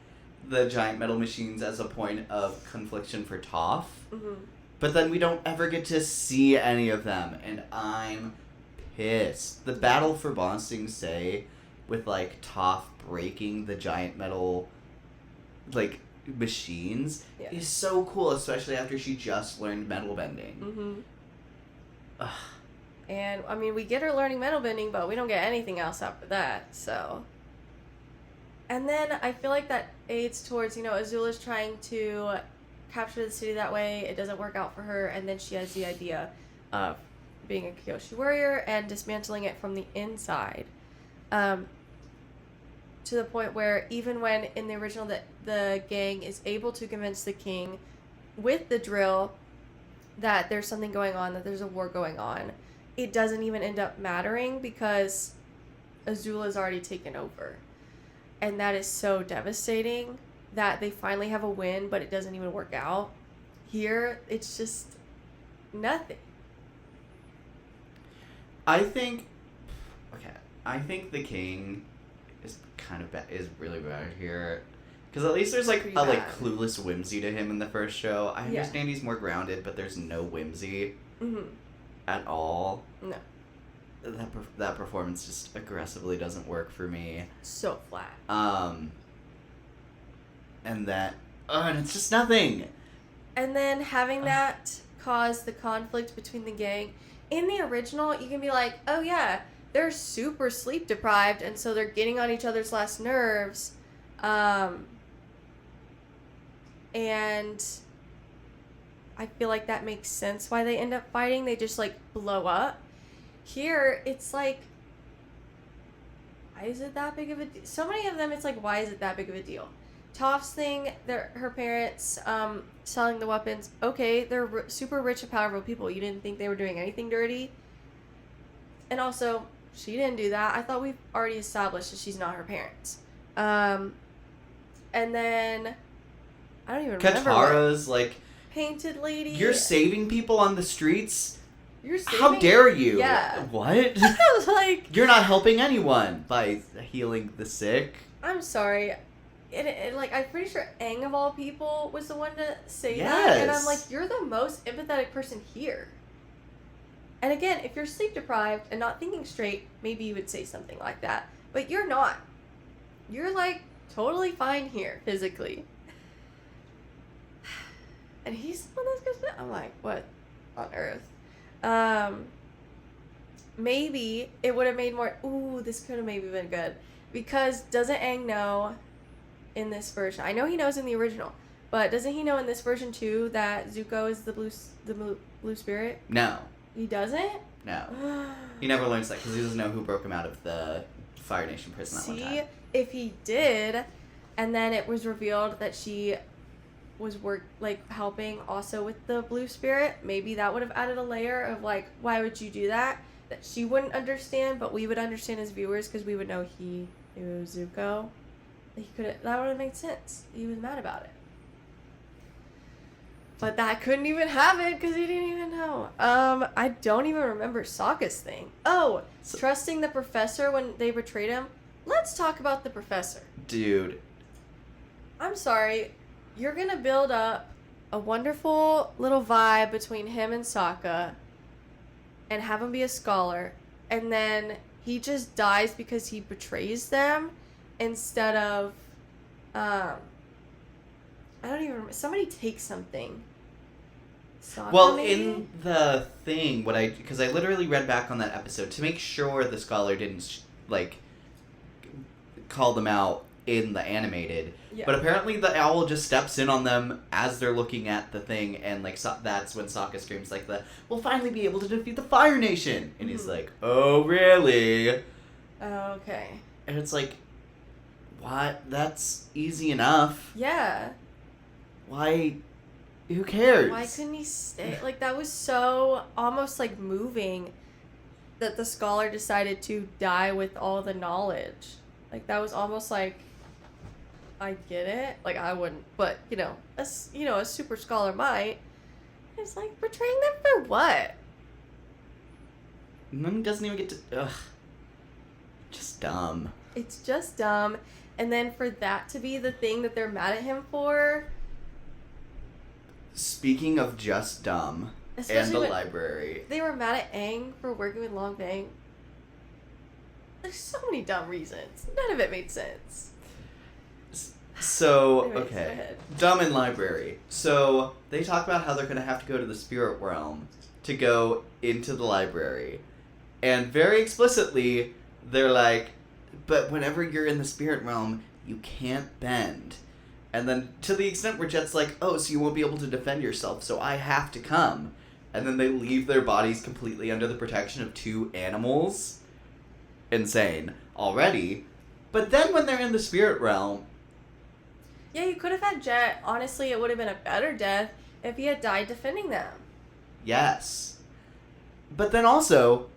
the giant metal machines as a point of confliction for Toph. Mm-hmm. But then we don't ever get to see any of them, and I'm pissed. The battle for Ba Sing Se with, like, Toph breaking the giant metal, like, machines is so cool, especially after she just learned metal bending. Mm-hmm. Ugh. And, I mean, we get her learning metal bending, but we don't get anything else after that, so... And then I feel like that aids towards, Azula's trying to capture the city that way. It doesn't work out for her, and then she has the idea of being a Kyoshi warrior and dismantling it from the inside. To the point where even when in the original the gang is able to convince the king with the drill that there's something going on, that there's a war going on, it doesn't even end up mattering because Azula's already taken over. And that is so devastating that they finally have a win, but it doesn't even work out. Here, it's just nothing. I think the king is kind of bad, is really bad here. Because at least there's, like, Pretty a, like, bad. clueless whimsy to him in the first show. I understand he's more grounded, but there's no whimsy at all. No. That performance just aggressively doesn't work for me. So flat. And it's just nothing. And then having that cause the conflict between the gang. In the original, you can be like, oh yeah, they're super sleep deprived, and so they're getting on each other's last nerves. And I feel like that makes sense why they end up fighting. They just, like, blow up. Here, it's like, why is it that big of a deal? So many of them, it's like, why is it that big of a deal? Toph's thing, her parents selling the weapons. Okay, they're super rich and powerful people. You didn't think they were doing anything dirty? And also, she didn't do that. I thought we've already established that she's not her parents. And then, I don't even remember. Katara's like, painted lady. you're saving people on the streets? You're saving... How dare you? Yeah. What? I was like... You're not helping anyone by healing the sick. I'm sorry. Like, I'm pretty sure Aang of all people was the one to say Yes. that. And I'm like, you're the most empathetic person here. And again, if you're sleep deprived and not thinking straight, maybe you would say something like that. But you're not. You're like totally fine here, physically. And he's the one that's gonna... I'm like, what on earth? Maybe it would have made more... Ooh, this could have maybe been good. Because doesn't Aang know in this version... I know he knows in the original. But doesn't he know in this version too that Zuko is the blue spirit? No. He doesn't? No. He never learns that because he doesn't know who broke him out of the Fire Nation prison that one time. See, if he did, and then it was revealed that she was helping also with the blue spirit, maybe that would have added a layer of like, why would you do that? That she wouldn't understand, but we would understand as viewers because we would know it was Zuko. That would have made sense. He was mad about it. But that couldn't even happen because he didn't even know. I don't even remember Sokka's thing. Oh, trusting the professor when they betrayed him. Let's talk about the professor. Dude. I'm sorry. You're going to build up a wonderful little vibe between him and Sokka and have him be a scholar. And then he just dies because he betrays them instead of... I don't even remember. Somebody takes something. Sokka, Well, maybe? in the thing, because I literally read back on that episode to make sure the scholar didn't, call them out in the animated. Yeah. But apparently the owl just steps in on them as they're looking at the thing, and, that's when Sokka screams, we'll finally be able to defeat the Fire Nation! And he's like, oh, really? Okay. And it's like, what? That's easy enough. Yeah. Why? Who cares? Why couldn't he stay? That was so almost, moving that the scholar decided to die with all the knowledge. That was almost I get it. I wouldn't, but, a super scholar might. It's betraying them for what? And then he doesn't even get to... Ugh. Just dumb. It's just dumb. And then for that to be the thing that they're mad at him for... Speaking of just dumb, and the library. They were mad at Aang for working with Long Bang. There's so many dumb reasons. None of it made sense. So, Anyways, okay. go ahead. Dumb and library. So, they talk about how they're going to have to go to the spirit realm to go into the library. And very explicitly, they're like, but whenever you're in the spirit realm, you can't bend. And then, to the extent where Jet's like, oh, so you won't be able to defend yourself, so I have to come. And then they leave their bodies completely under the protection of two animals. Insane. Already. But then when they're in the spirit realm... Yeah, you could have had Jet. Honestly, it would have been a better death if he had died defending them. Yes. But then also,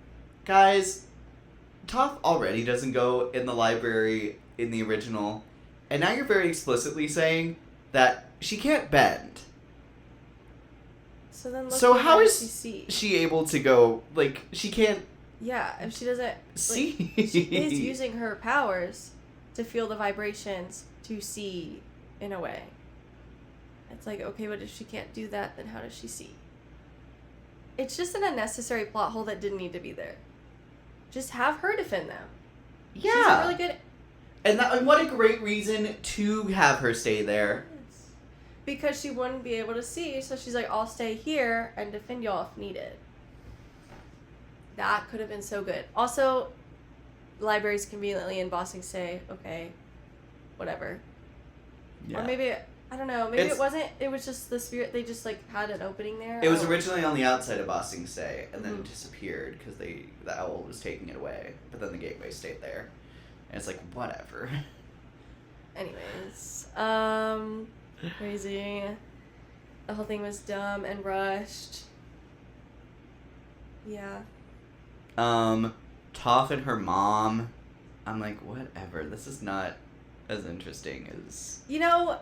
guys, Toph already doesn't go in the library in the original... And now you're very explicitly saying that she can't bend. So then, so how is she see? she able to go? She can't. Yeah, if she doesn't see. She is using her powers to feel the vibrations to see, in a way. It's okay, but if she can't do that, then how does she see? It's just an unnecessary plot hole that didn't need to be there. Just have her defend them. Yeah. She's a really good. And what a great reason to have her stay there. Yes. Because she wouldn't be able to see, so she's like, I'll stay here and defend y'all if needed. That could have been so good. Also, libraries conveniently in Bossing say, okay, whatever. Yeah. Or maybe, I don't know, maybe it wasn't, it was just the spirit, they just had an opening there. It was originally on the outside of Ba Sing Se, and then Mhm. it disappeared because the owl was taking it away. But then the gateway stayed there. And it's like, whatever. Anyways, crazy. The whole thing was dumb and rushed. Yeah. Toph and her mom, I'm like, whatever. This is not as interesting as... You know,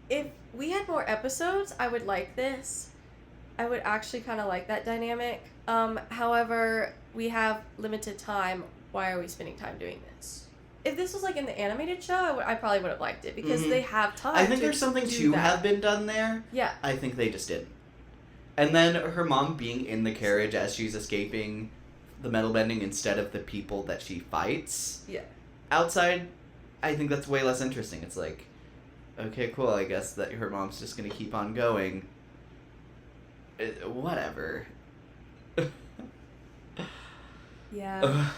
if we had more episodes, I would like this. I would actually kind of like that dynamic. However, we have limited time. Why are we spending time doing this? If this was like in the animated show, I probably would have liked it because they have time. I think there's something to that. have been done there. Yeah. I think they just didn't. And then her mom being in the carriage as she's escaping the metal bending instead of the people that she fights. Yeah. Outside, I think that's way less interesting. It's like, okay, cool, I guess that her mom's just gonna keep on going. Whatever. Yeah.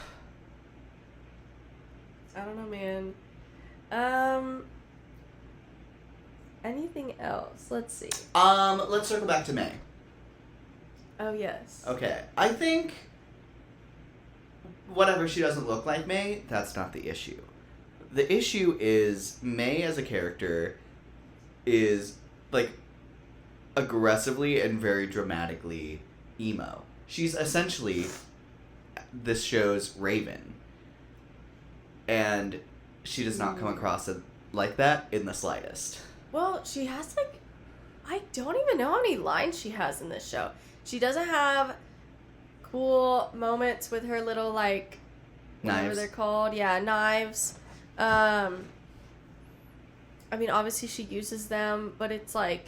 I don't know, man. Anything else? Let's see. Let's circle back to May. Oh, yes. Okay. I think whatever, she doesn't look like May, that's not the issue. The issue is May as a character is, like, aggressively and very dramatically emo. She's essentially this show's Raven. And she does not come across like that in the slightest. Well, she has, like, I don't even know how many lines she has in this show. She doesn't have cool moments with her little, like, whatever Knives. they're called. Yeah, knives. I mean, obviously she uses them, but it's like,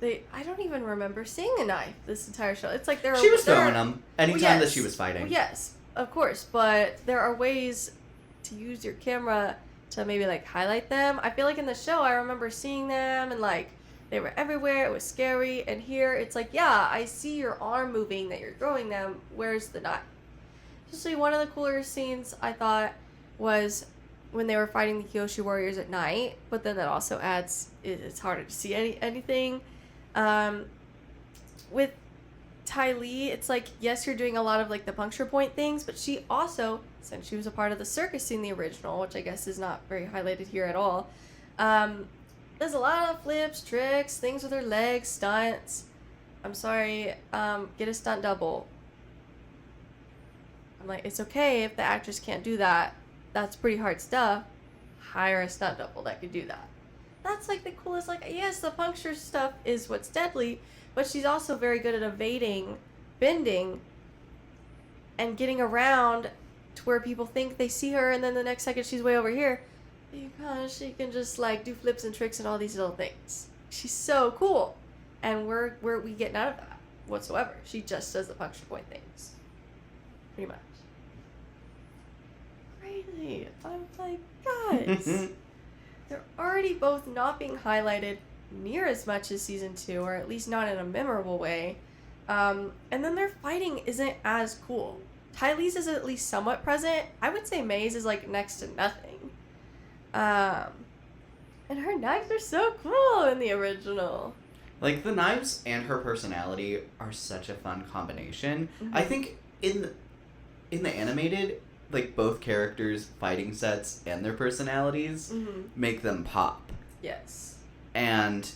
I don't even remember seeing a knife this entire show. It's like She was throwing them anytime that she was fighting. Well, yes, of course, but there are ways to use your camera to maybe, like, highlight them. I feel like in the show I remember seeing them and, like, they were everywhere. It was scary. And here it's like, yeah, I see your arm moving that you're throwing them. Where's the knife? Especially one of the cooler scenes I thought was when they were fighting the Kyoshi warriors at night, but then that also adds, it's harder to see anything. With Ty Lee, it's like, yes, you're doing a lot of, like, the puncture point things, but she also, since she was a part of the circus in the original, which I guess is not very highlighted here at all, does a lot of flips, tricks, things with her legs, stunts. I'm sorry, get a stunt double. I'm like, it's okay if the actress can't do that. That's pretty hard stuff. Hire a stunt double that could do that. That's, like, the coolest, like, yes, the puncture stuff is what's deadly, but she's also very good at evading, bending, and getting around to where people think they see her, and then the next second she's way over here. Because she can just, like, do flips and tricks and all these little things. She's so cool. And we get none of that whatsoever. She just does the puncture point things. Pretty much. Crazy. I'm like, guys. They're already both not being highlighted near as much as season 2, or at least not in a memorable way. And then their fighting isn't as cool. Ty Lee's is at least somewhat present. I would say May's is, like, next to nothing. And her knives are so cool in the original. Like, the knives and her personality are such a fun combination. Mm-hmm. I think in the animated, like, both characters' fighting sets and their personalities make them pop. Yes. And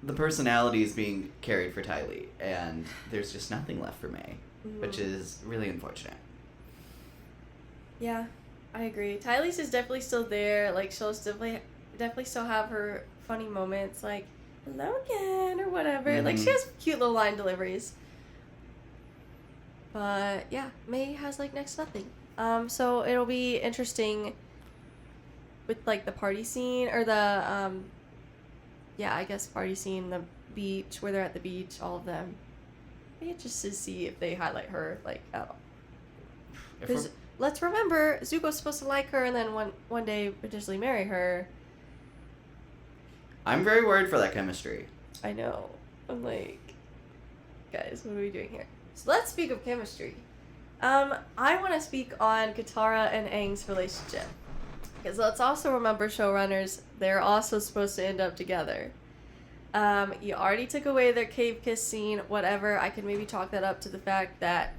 the personality is being carried for Ty Lee, and there's just nothing left for May, which is really unfortunate. Yeah, I agree. Ty Lee's is definitely still there. Like, she'll definitely still have her funny moments, like, hello again, or whatever. Like, she has cute little line deliveries. But, yeah, May has, like, next to nothing. So it'll be interesting with, like, the party scene, or the, I guess party scene, the beach, where they're at the beach, all of them. Maybe just to see if they highlight her, like, at all. Because let's remember, Zuko's supposed to like her and then one day potentially marry her. I'm very worried for that chemistry. I know. I'm like, guys, what are we doing here? So let's speak of chemistry. I want to speak on Katara and Aang's relationship. Because let's also remember, showrunners, they're also supposed to end up together. You already took away their cave kiss scene, whatever. I can maybe chalk that up to the fact that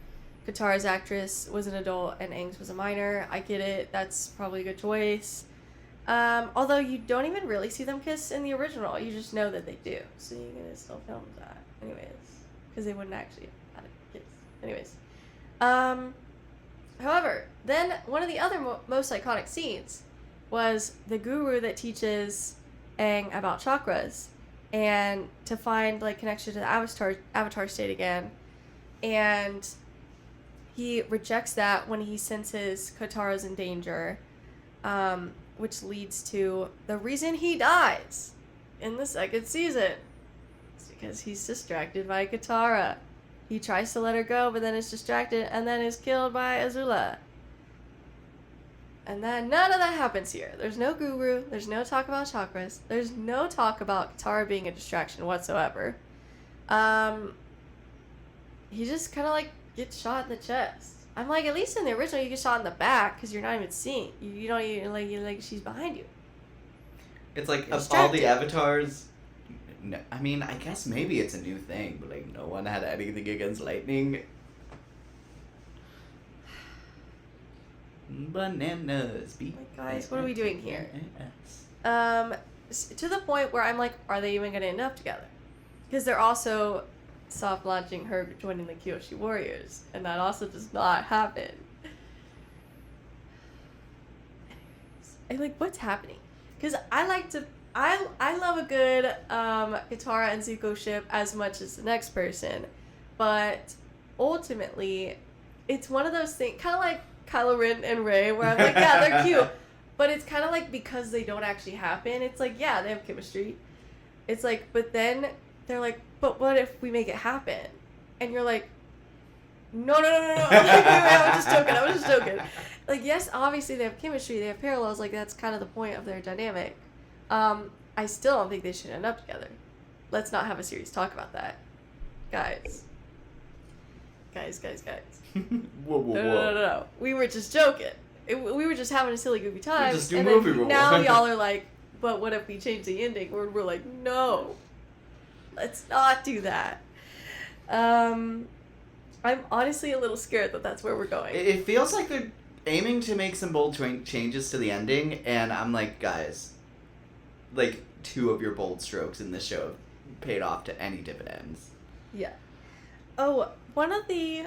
Katara's actress was an adult and Aang's was a minor. I get it. That's probably a good choice. Although you don't even really see them kiss in the original. You just know that they do. So you're going to still film that. Anyways. Because they wouldn't actually have a kiss. Anyways. However, then one of the other most iconic scenes was the guru that teaches Aang about chakras and to find like connection to the avatar state again. And he rejects that when he senses Katara's in danger, which leads to the reason he dies in the second season. It's because he's distracted by Katara. He tries to let her go, but then is distracted and then is killed by Azula. And then none of that happens here. There's no guru. There's no talk about chakras. There's no talk about Katara being a distraction whatsoever. He just kind of like gets shot in the chest. I'm like, at least in the original, you get shot in the back because you're not even seeing. You don't even like she's behind you. It's like of all the avatars. No, I mean, I guess maybe it's a new thing, but like no one had anything against lightning. Bananas. Like, guys, what are we doing here? To the point where I'm like, are they even going to end up together? Because they're also soft launching her joining the Kyoshi Warriors, and that also does not happen. And like, what's happening? Because I love a good Katara and Zuko ship as much as the next person, but ultimately, it's one of those things, kind of like Kylo Ren and Rey, where I'm like, yeah, they're cute, but it's kind of like because they don't actually happen, it's like, yeah, they have chemistry. It's like, but then they're like, but what if we make it happen? And you're like, no. I was just joking. Like, yes, obviously they have chemistry, they have parallels, like that's kind of the point of their dynamic. I still don't think they should end up together. Let's not have a serious talk about that. Guys. Whoa. No. We were just joking. We were just having a silly, goofy time. Just do and movie then rules. now y'all are like, but what if we change the ending? We're like, no. Let's not do that. I'm honestly a little scared that that's where we're going. It feels like they're aiming to make some bold changes to the ending, and I'm like, guys, like 2 of your bold strokes in this show have paid off to any dividends. Yeah. Oh, one of the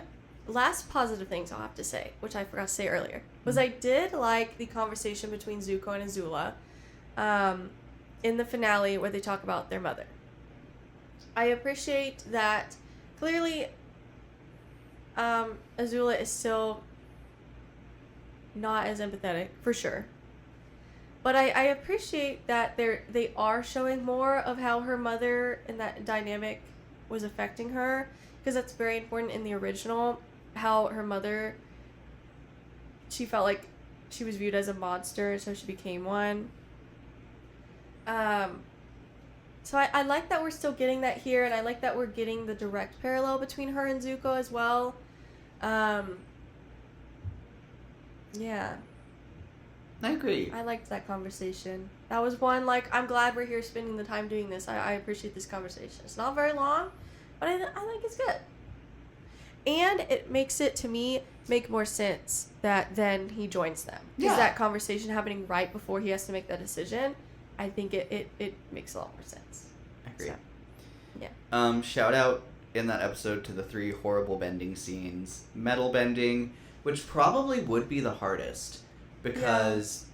last positive things I'll have to say, which I forgot to say earlier, was I did like the conversation between Zuko and Azula in the finale where they talk about their mother. I appreciate that clearly Azula is still not as empathetic, for sure. But I appreciate that they are showing more of how her mother and that dynamic was affecting her, because that's very important in the original, how her mother, she felt like she was viewed as a monster, so she became one. So I like that we're still getting that here, and I like that we're getting the direct parallel between her and Zuko as well. Yeah. I agree. I liked that conversation. That was one, like, I'm glad we're here spending the time doing this. I appreciate this conversation. It's not very long, but I think it's good. And it makes it, to me, make more sense that then he joins them. Because that conversation happening right before he has to make that decision, I think it makes a lot more sense. I agree. So, yeah. Shout out in that episode to the 3 horrible bending scenes. Metal bending, which probably would be the hardest, because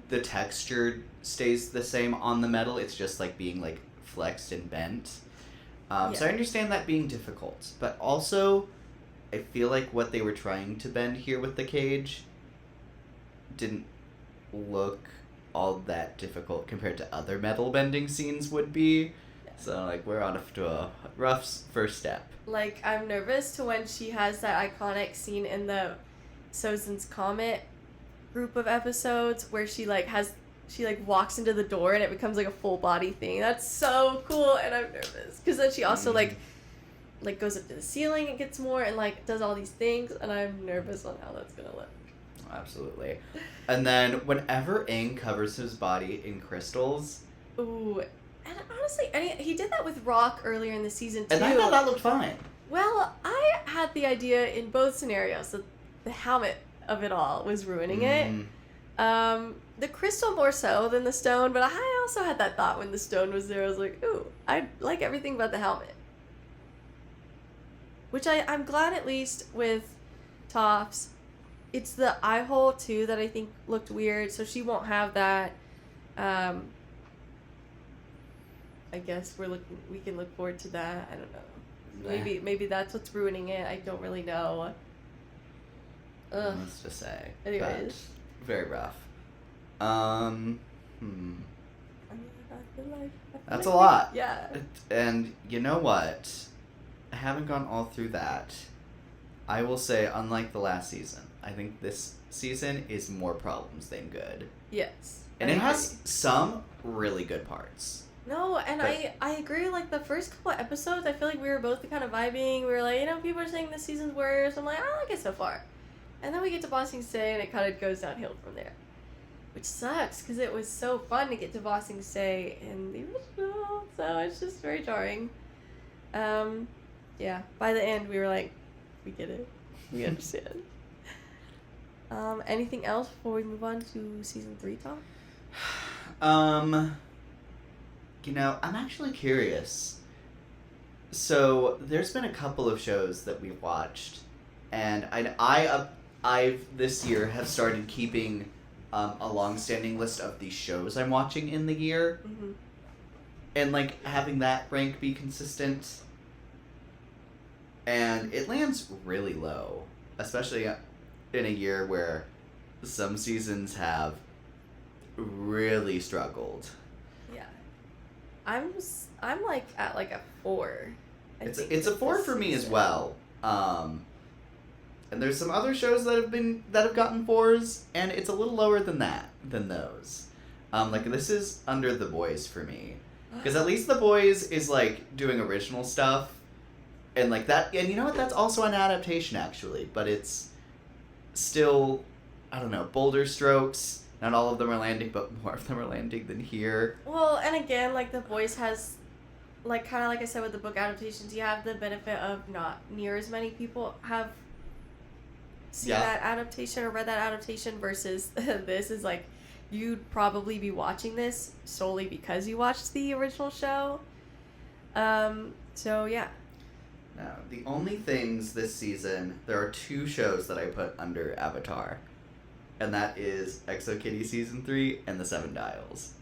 the texture stays the same on the metal. It's just like being like flexed and bent. So I understand that being difficult, but also I feel like what they were trying to bend here with the cage didn't look all that difficult compared to other metal bending scenes would be. So like we're on to a rough first step. Like, I'm nervous to when she has that iconic scene in the Sozin's Comet group of episodes where she walks into the door and it becomes like a full body thing. That's so cool, and I'm nervous because then she also like goes up to the ceiling and gets more and like does all these things, and I'm nervous on how that's gonna look. Absolutely. And then whenever Aang covers his body in crystals, ooh, and honestly, he did that with Rock earlier in the season too. and I thought that looked fine. Well, I had the idea in both scenarios that the helmet of it all was ruining it. The crystal more so than the stone, but I also had that thought when the stone was there. I was like, ooh, I like everything about the helmet. Which I'm glad at least with Toph's. It's the eye hole too that I think looked weird, so she won't have that. I guess we can look forward to that. I don't know. Maybe that's what's ruining it. I don't really know. Ugh. Let's just say. Anyways. But very rough. That's a lot. Yeah. And you know what? I haven't gone all through that. I will say, unlike the last season, I think this season is more problems than good. Yes. And it has some really good parts. No, and But- I agree. Like, the first couple episodes, I feel like we were both kind of vibing. We were like, people are saying this season's worse. I'm like, I like it so far. And then we get to Bossing Stay, and it kind of goes downhill from there. Which sucks, because it was so fun to get to Bossing Stay in the original. So it's just very jarring. Yeah, by the end, we were like, we get it. We understand. Anything else before we move on to season 3 talk? You know, I'm actually curious. So there's been a couple of shows that we've watched, and I've this year have started keeping a long-standing list of the shows I'm watching in the year, Mm-hmm. and like having that rank be consistent. And it lands really low, especially in a year where some seasons have really struggled. Yeah. I'm like at like a 4. It's a 4 for me as well. And there's some other shows that have gotten 4s, and it's a little lower than those. Like this is under The Boys for me, because at least The Boys is like doing original stuff, and like that. And you know what? That's also an adaptation actually, but it's still, I don't know, bolder strokes. Not all of them are landing, but more of them are landing than here. Well, and again, like The Voice has, like kind of like I said with the book adaptations, you have the benefit of not near as many people have seen that adaptation or read that adaptation versus this is like you'd probably be watching this solely because you watched the original show. So yeah. Now, the only things this season, there are 2 shows that I put under Avatar. And that is ExoKitty Season 3 and The 7 Dials.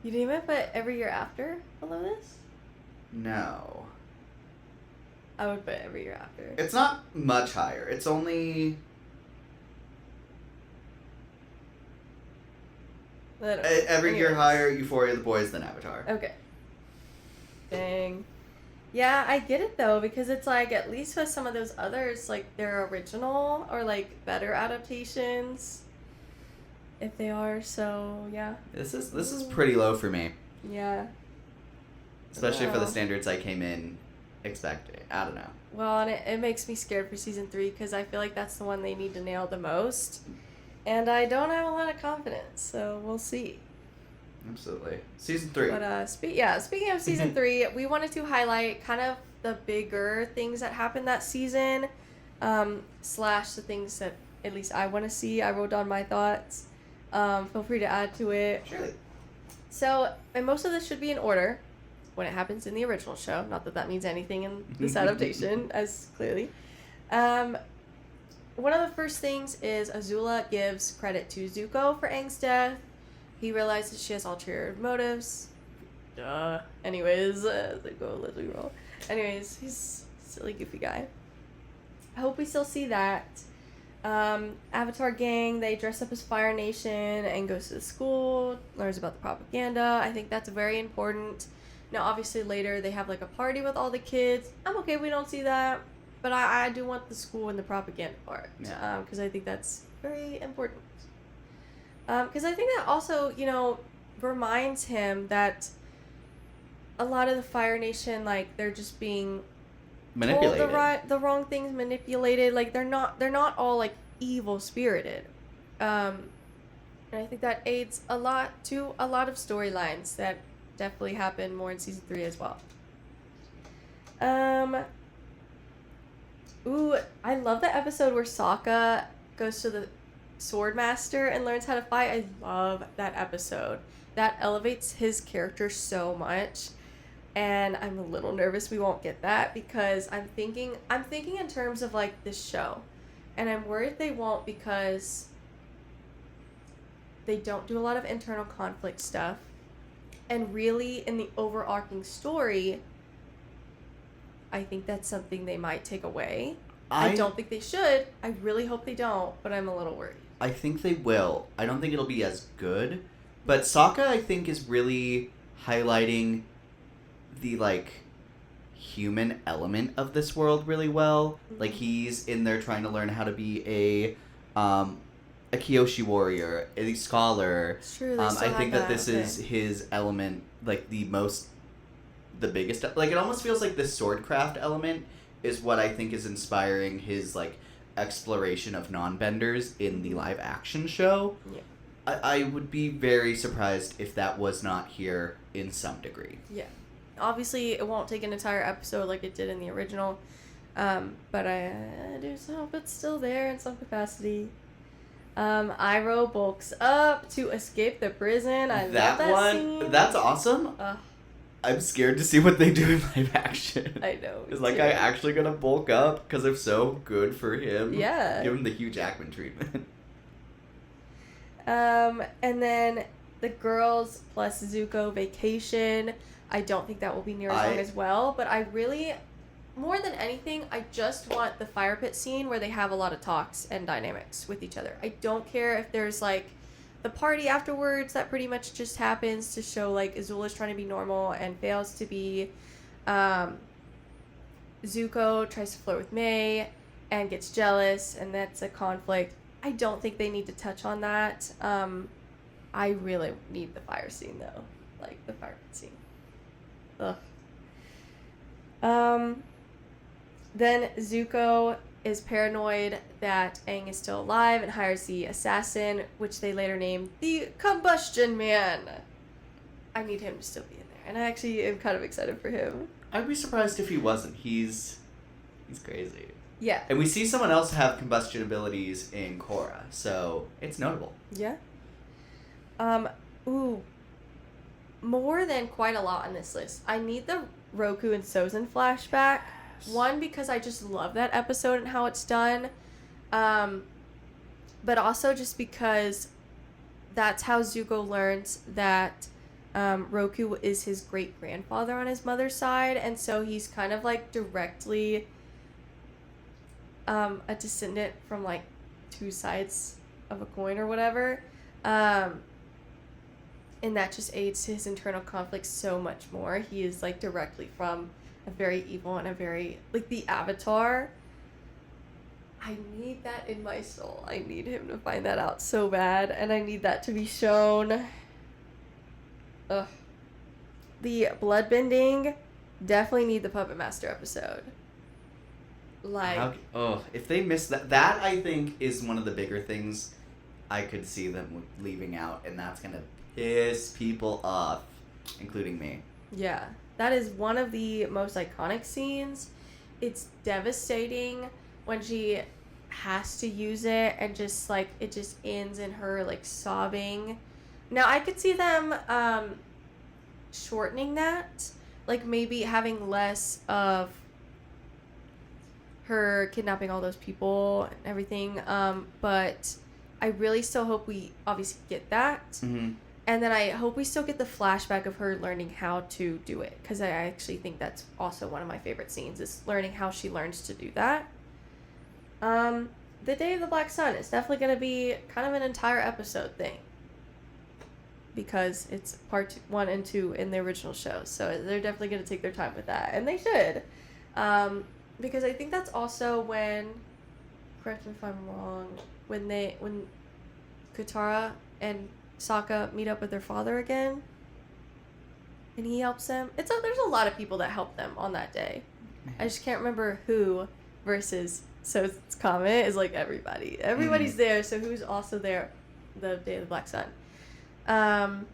You didn't even put Every Year After below this? No. I would put Every Year After. It's not much higher. It's only... Every year higher, Euphoria, The Boys, then Avatar. Okay. Dang. Yeah, I get it though, because it's like, at least with some of those others, like, they're original or like better adaptations. If they are, so yeah. This is pretty low for me. Yeah. Especially for the Wow. standards I came in expecting. I don't know. Well, and it makes me scared for season 3 because I feel like that's the one they need to nail the most. And I don't have a lot of confidence, so we'll see. Absolutely. Season 3. But speaking of season 3, we wanted to highlight kind of the bigger things that happened that season, slash the things that at least I want to see. I wrote down my thoughts. Feel free to add to it. Surely. So, and most of this should be in order when it happens in the original show. Not that that means anything in this adaptation, as clearly. One of the first things is Azula gives credit to Zuko for Aang's death. He realizes she has ulterior motives. Duh. Anyways, Zuko, let me roll. Anyways, he's a silly, goofy guy. I hope we still see that. Avatar gang, they dress up as Fire Nation and goes to the school, learns about the propaganda. I think that's very important. Now, obviously, later they have like a party with all the kids. I'm okay, we don't see that. But I do want the school and the propaganda part. Yeah. Because I think that's very important. Because I think that also, reminds him that a lot of the Fire Nation, like, they're just being Manipulated. told the wrong things, manipulated. Like, they're not all, like, evil-spirited. And I think that aids a lot to a lot of storylines that definitely happen more in season 3 as well. Ooh, I love the episode where Sokka goes to the sword master and learns how to fight. I love that episode. That elevates his character so much. And I'm a little nervous we won't get that because I'm thinking in terms of like this show. And I'm worried they won't because they don't do a lot of internal conflict stuff. And really in the overarching story, I think that's something they might take away. I don't think they should. I really hope they don't, but I'm a little worried. I think they will. I don't think it'll be as good. But Sokka, I think, is really highlighting the, like, human element of this world really well. Mm-hmm. Like, he's in there trying to learn how to be a Kyoshi warrior, a scholar. It's true, I think that this is his element, like, the biggest. Like, it almost feels like the swordcraft element is what I think is inspiring his, like, exploration of non-benders in the live action show. Yeah. I would be very surprised if that was not here in some degree. Yeah. Obviously, it won't take an entire episode like it did in the original, but I do hope it's still there in some capacity. Iroh bulks up to escape the prison. I love that scene. That's awesome. I'm scared to see what they do in live action. I know. Is like I actually gonna bulk up? Because if so, good for him. Yeah. Give him the Hugh Jackman treatment. And then the girls plus Zuko vacation. I don't think that will be near as long as well, but I really, more than anything, I just want the fire pit scene where they have a lot of talks and dynamics with each other. I don't care if there's like the party afterwards that pretty much just happens to show like Azula's trying to be normal and fails to be. Zuko tries to flirt with May and gets jealous, and that's a conflict. I don't think they need to touch on that. I really need the fire scene though, like the fire pit scene. Ugh. Then Zuko is paranoid that Aang is still alive and hires the assassin, which they later named the Combustion Man. I need him to still be in there, and I actually am kind of excited for him. I'd be surprised if he wasn't. He's crazy. Yeah. And we see someone else have combustion abilities in Korra, so it's notable. Yeah. Ooh. More than quite a lot on this list. I need the Roku and Sozin flashback. Yes. One, because I just love that episode and how it's done. But also just because that's how Zuko learns that Roku is his great-grandfather on his mother's side. And so he's kind of like directly a descendant from like two sides of a coin or whatever. And that just aids his internal conflict so much more. He is like directly from a very evil and a very like the Avatar. I need that in my soul. I need him to find that out so bad, and I need that to be shown. Ugh. The bloodbending, definitely need the Puppet Master episode. Like, if they miss that I think is one of the bigger things I could see them leaving out, and that's gonna piss people off, including me. Yeah, that is one of the most iconic scenes. It's devastating when she has to use it, and just like it just ends in her like sobbing. Now I could see them shortening that, like maybe having less of her kidnapping all those people and everything, but I really still hope we obviously get that. Mm-hmm. And then I hope we still get the flashback of her learning how to do it, because I actually think that's also one of my favorite scenes, is learning how she learns to do that. The Day of the Black Sun is definitely going to be kind of an entire episode thing, because it's part 1 and 2 in the original show, so they're definitely going to take their time with that, and they should. Because I think that's also when, correct me if I'm wrong, when Katara and Sokka meet up with their father again, and he helps them. There's a lot of people that help them on that day. I just can't remember who versus. So it's comment is like everybody. Everybody's there. So who's also there? The Day of the Black Sun. That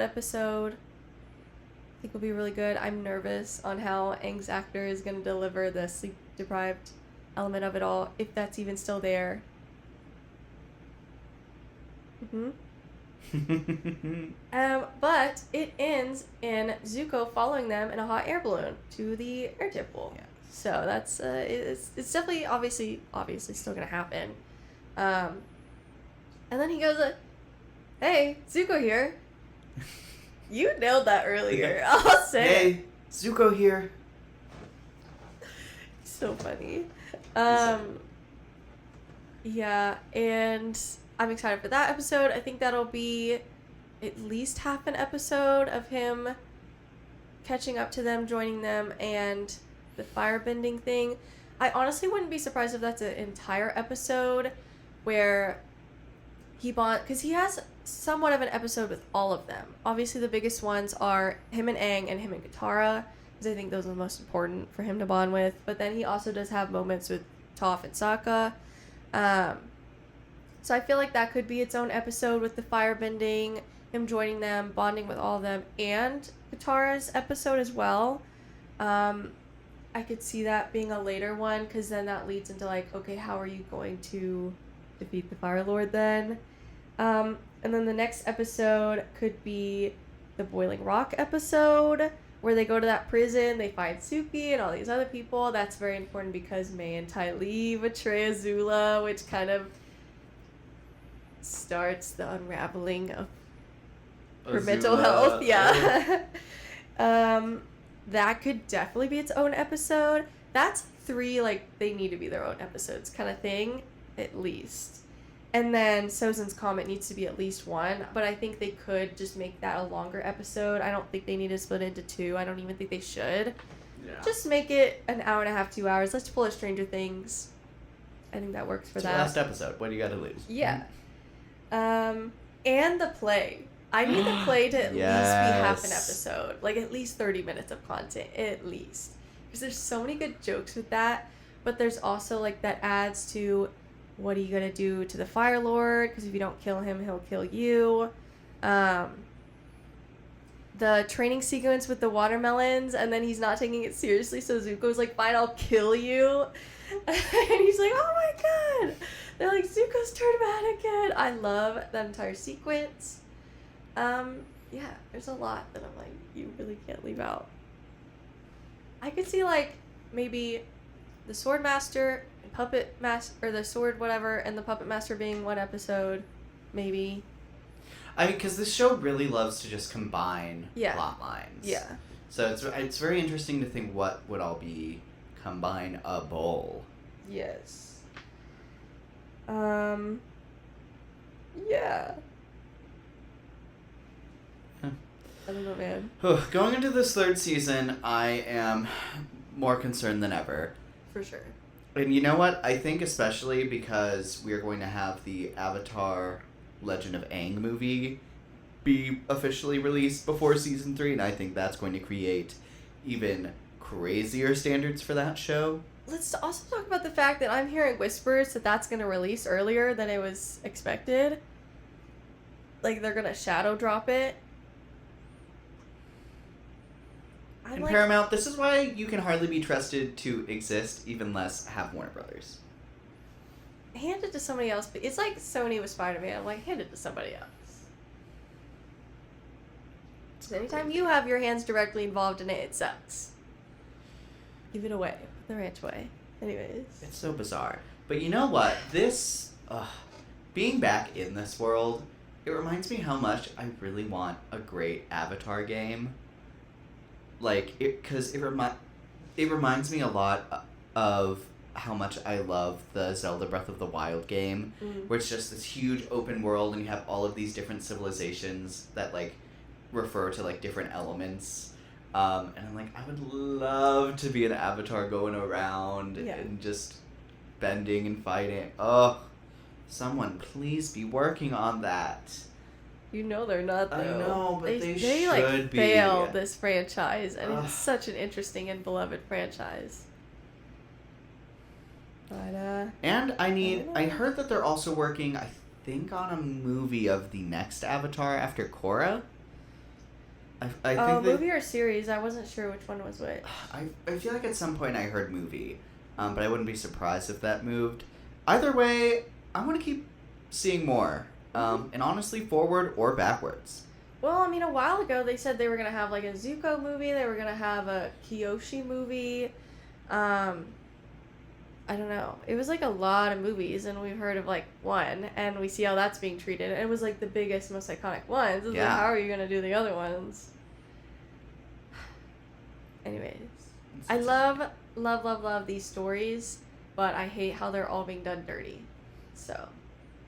episode, I think will be really good. I'm nervous on how Aang's actor is going to deliver the deprived element of it all, if that's even still there. But it ends in Zuko following them in a hot air balloon to the airtip pool. Yeah. So that's it's definitely obviously still gonna happen. And then he goes, "Hey, Zuko here." You nailed that earlier. I'll say. Hey, Zuko here. So funny. Yeah, and I'm excited for that episode. I think that'll be at least half an episode of him catching up to them, joining them, and the firebending thing. I honestly wouldn't be surprised if that's an entire episode where he because he has somewhat of an episode with all of them. Obviously, the biggest ones are him and Aang and him and Katara, because I think those are the most important for him to bond with. But then he also does have moments with Toph and Sokka. So I feel like that could be its own episode with the firebending, him joining them, bonding with all of them, and Katara's episode as well. I could see that being a later one, because then that leads into like, okay, how are you going to defeat the Fire Lord then? And then the next episode could be the Boiling Rock episode, where they go to that prison, they find Suki and all these other people. That's very important because May and Ty Lee betray Azula, which kind of starts the unraveling of her mental health. Yeah. That could definitely be its own episode. That's 3, like, they need to be their own episodes kind of thing, at least. And then Sozin's Comet needs to be at least 1, but I think they could just make that a longer episode. I don't think they need to split it into 2. I don't even think they should. Yeah. Just make it an hour and a half, 2 hours. Let's pull a Stranger Things. I think that works for that. Last episode. What do you got to lose? Yeah. And the play. I need the play to at least be half an episode. Like, at least 30 minutes of content. At least. Because there's so many good jokes with that. But there's also, like, that adds to... what are you going to do to the Fire Lord? Because if you don't kill him, he'll kill you. The training sequence with the watermelons, and then he's not taking it seriously, so Zuko's like, fine, I'll kill you. And he's like, oh my god! They're like, Zuko's turned bad again. I love that entire sequence. Yeah, there's a lot that I'm like, you really can't leave out. I could see, like, maybe the Sword Master... Puppet Master, or the Sword whatever, and the Puppet Master being one episode, maybe. I mean, because this show really loves to just combine plot lines. Yeah. So it's very interesting to think what would all be combinable. Yes. Yeah. I don't know, man. Going into this 3rd season, I am more concerned than ever. For sure. And you know what? I think especially because we are going to have the Avatar Legend of Aang movie be officially released before season 3, and I think that's going to create even crazier standards for that show. Let's also talk about the fact that I'm hearing whispers that that's going to release earlier than it was expected. Like, they're going to shadow drop it. And like, Paramount, this is why you can hardly be trusted to exist, even less have Warner Brothers. Hand it to somebody else. But it's like Sony with Spider-Man. I'm like, hand it to somebody else. So anytime you have your hands directly involved in it, it sucks. Give it away. The ranch way. Anyways. It's so bizarre. But you know what? This, being back in this world, it reminds me how much I really want a great Avatar game. Like, because it reminds me a lot of how much I love the Zelda Breath of the Wild game, where it's just this huge open world and you have all of these different civilizations that, like, refer to, like, different elements. And I'm like, I would love to be an Avatar going around and just bending and fighting. Oh, someone please be working on that. You know they're not, though. I know, but they should like, be. failed this franchise, and it's such an interesting and beloved franchise. But, and I heard that they're also working, I think, on a movie of the next Avatar after Korra. I think movie or series? I wasn't sure which one was which. I feel like at some point I heard movie. but I wouldn't be surprised if that moved. Either way, I want to keep seeing more, and honestly, forward or backwards. Well, I mean, a while ago they said they were gonna have like a Zuko movie. They were gonna have a Kyoshi movie. I don't know. It was like a lot of movies, and we've heard of like one, and we see how that's being treated. And it was like the biggest, most iconic ones. It's like, how are you gonna do the other ones? Anyways, I love these stories, but I hate how they're all being done dirty. So,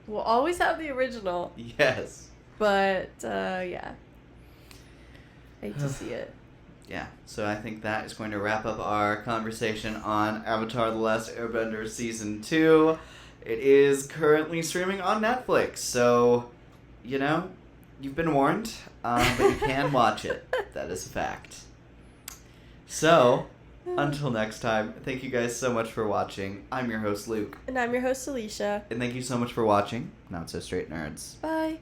we'll always have the original. Yes. But yeah, I hate to see it. Yeah, so I think that is going to wrap up our conversation on Avatar: The Last Airbender Season 2. It is currently streaming on Netflix, so, you know, you've been warned, but you can watch it. That is a fact. So, until next time, thank you guys so much for watching. I'm your host, Luke. And I'm your host, Alicia. And thank you so much for watching Not So Straight Nerds. Bye.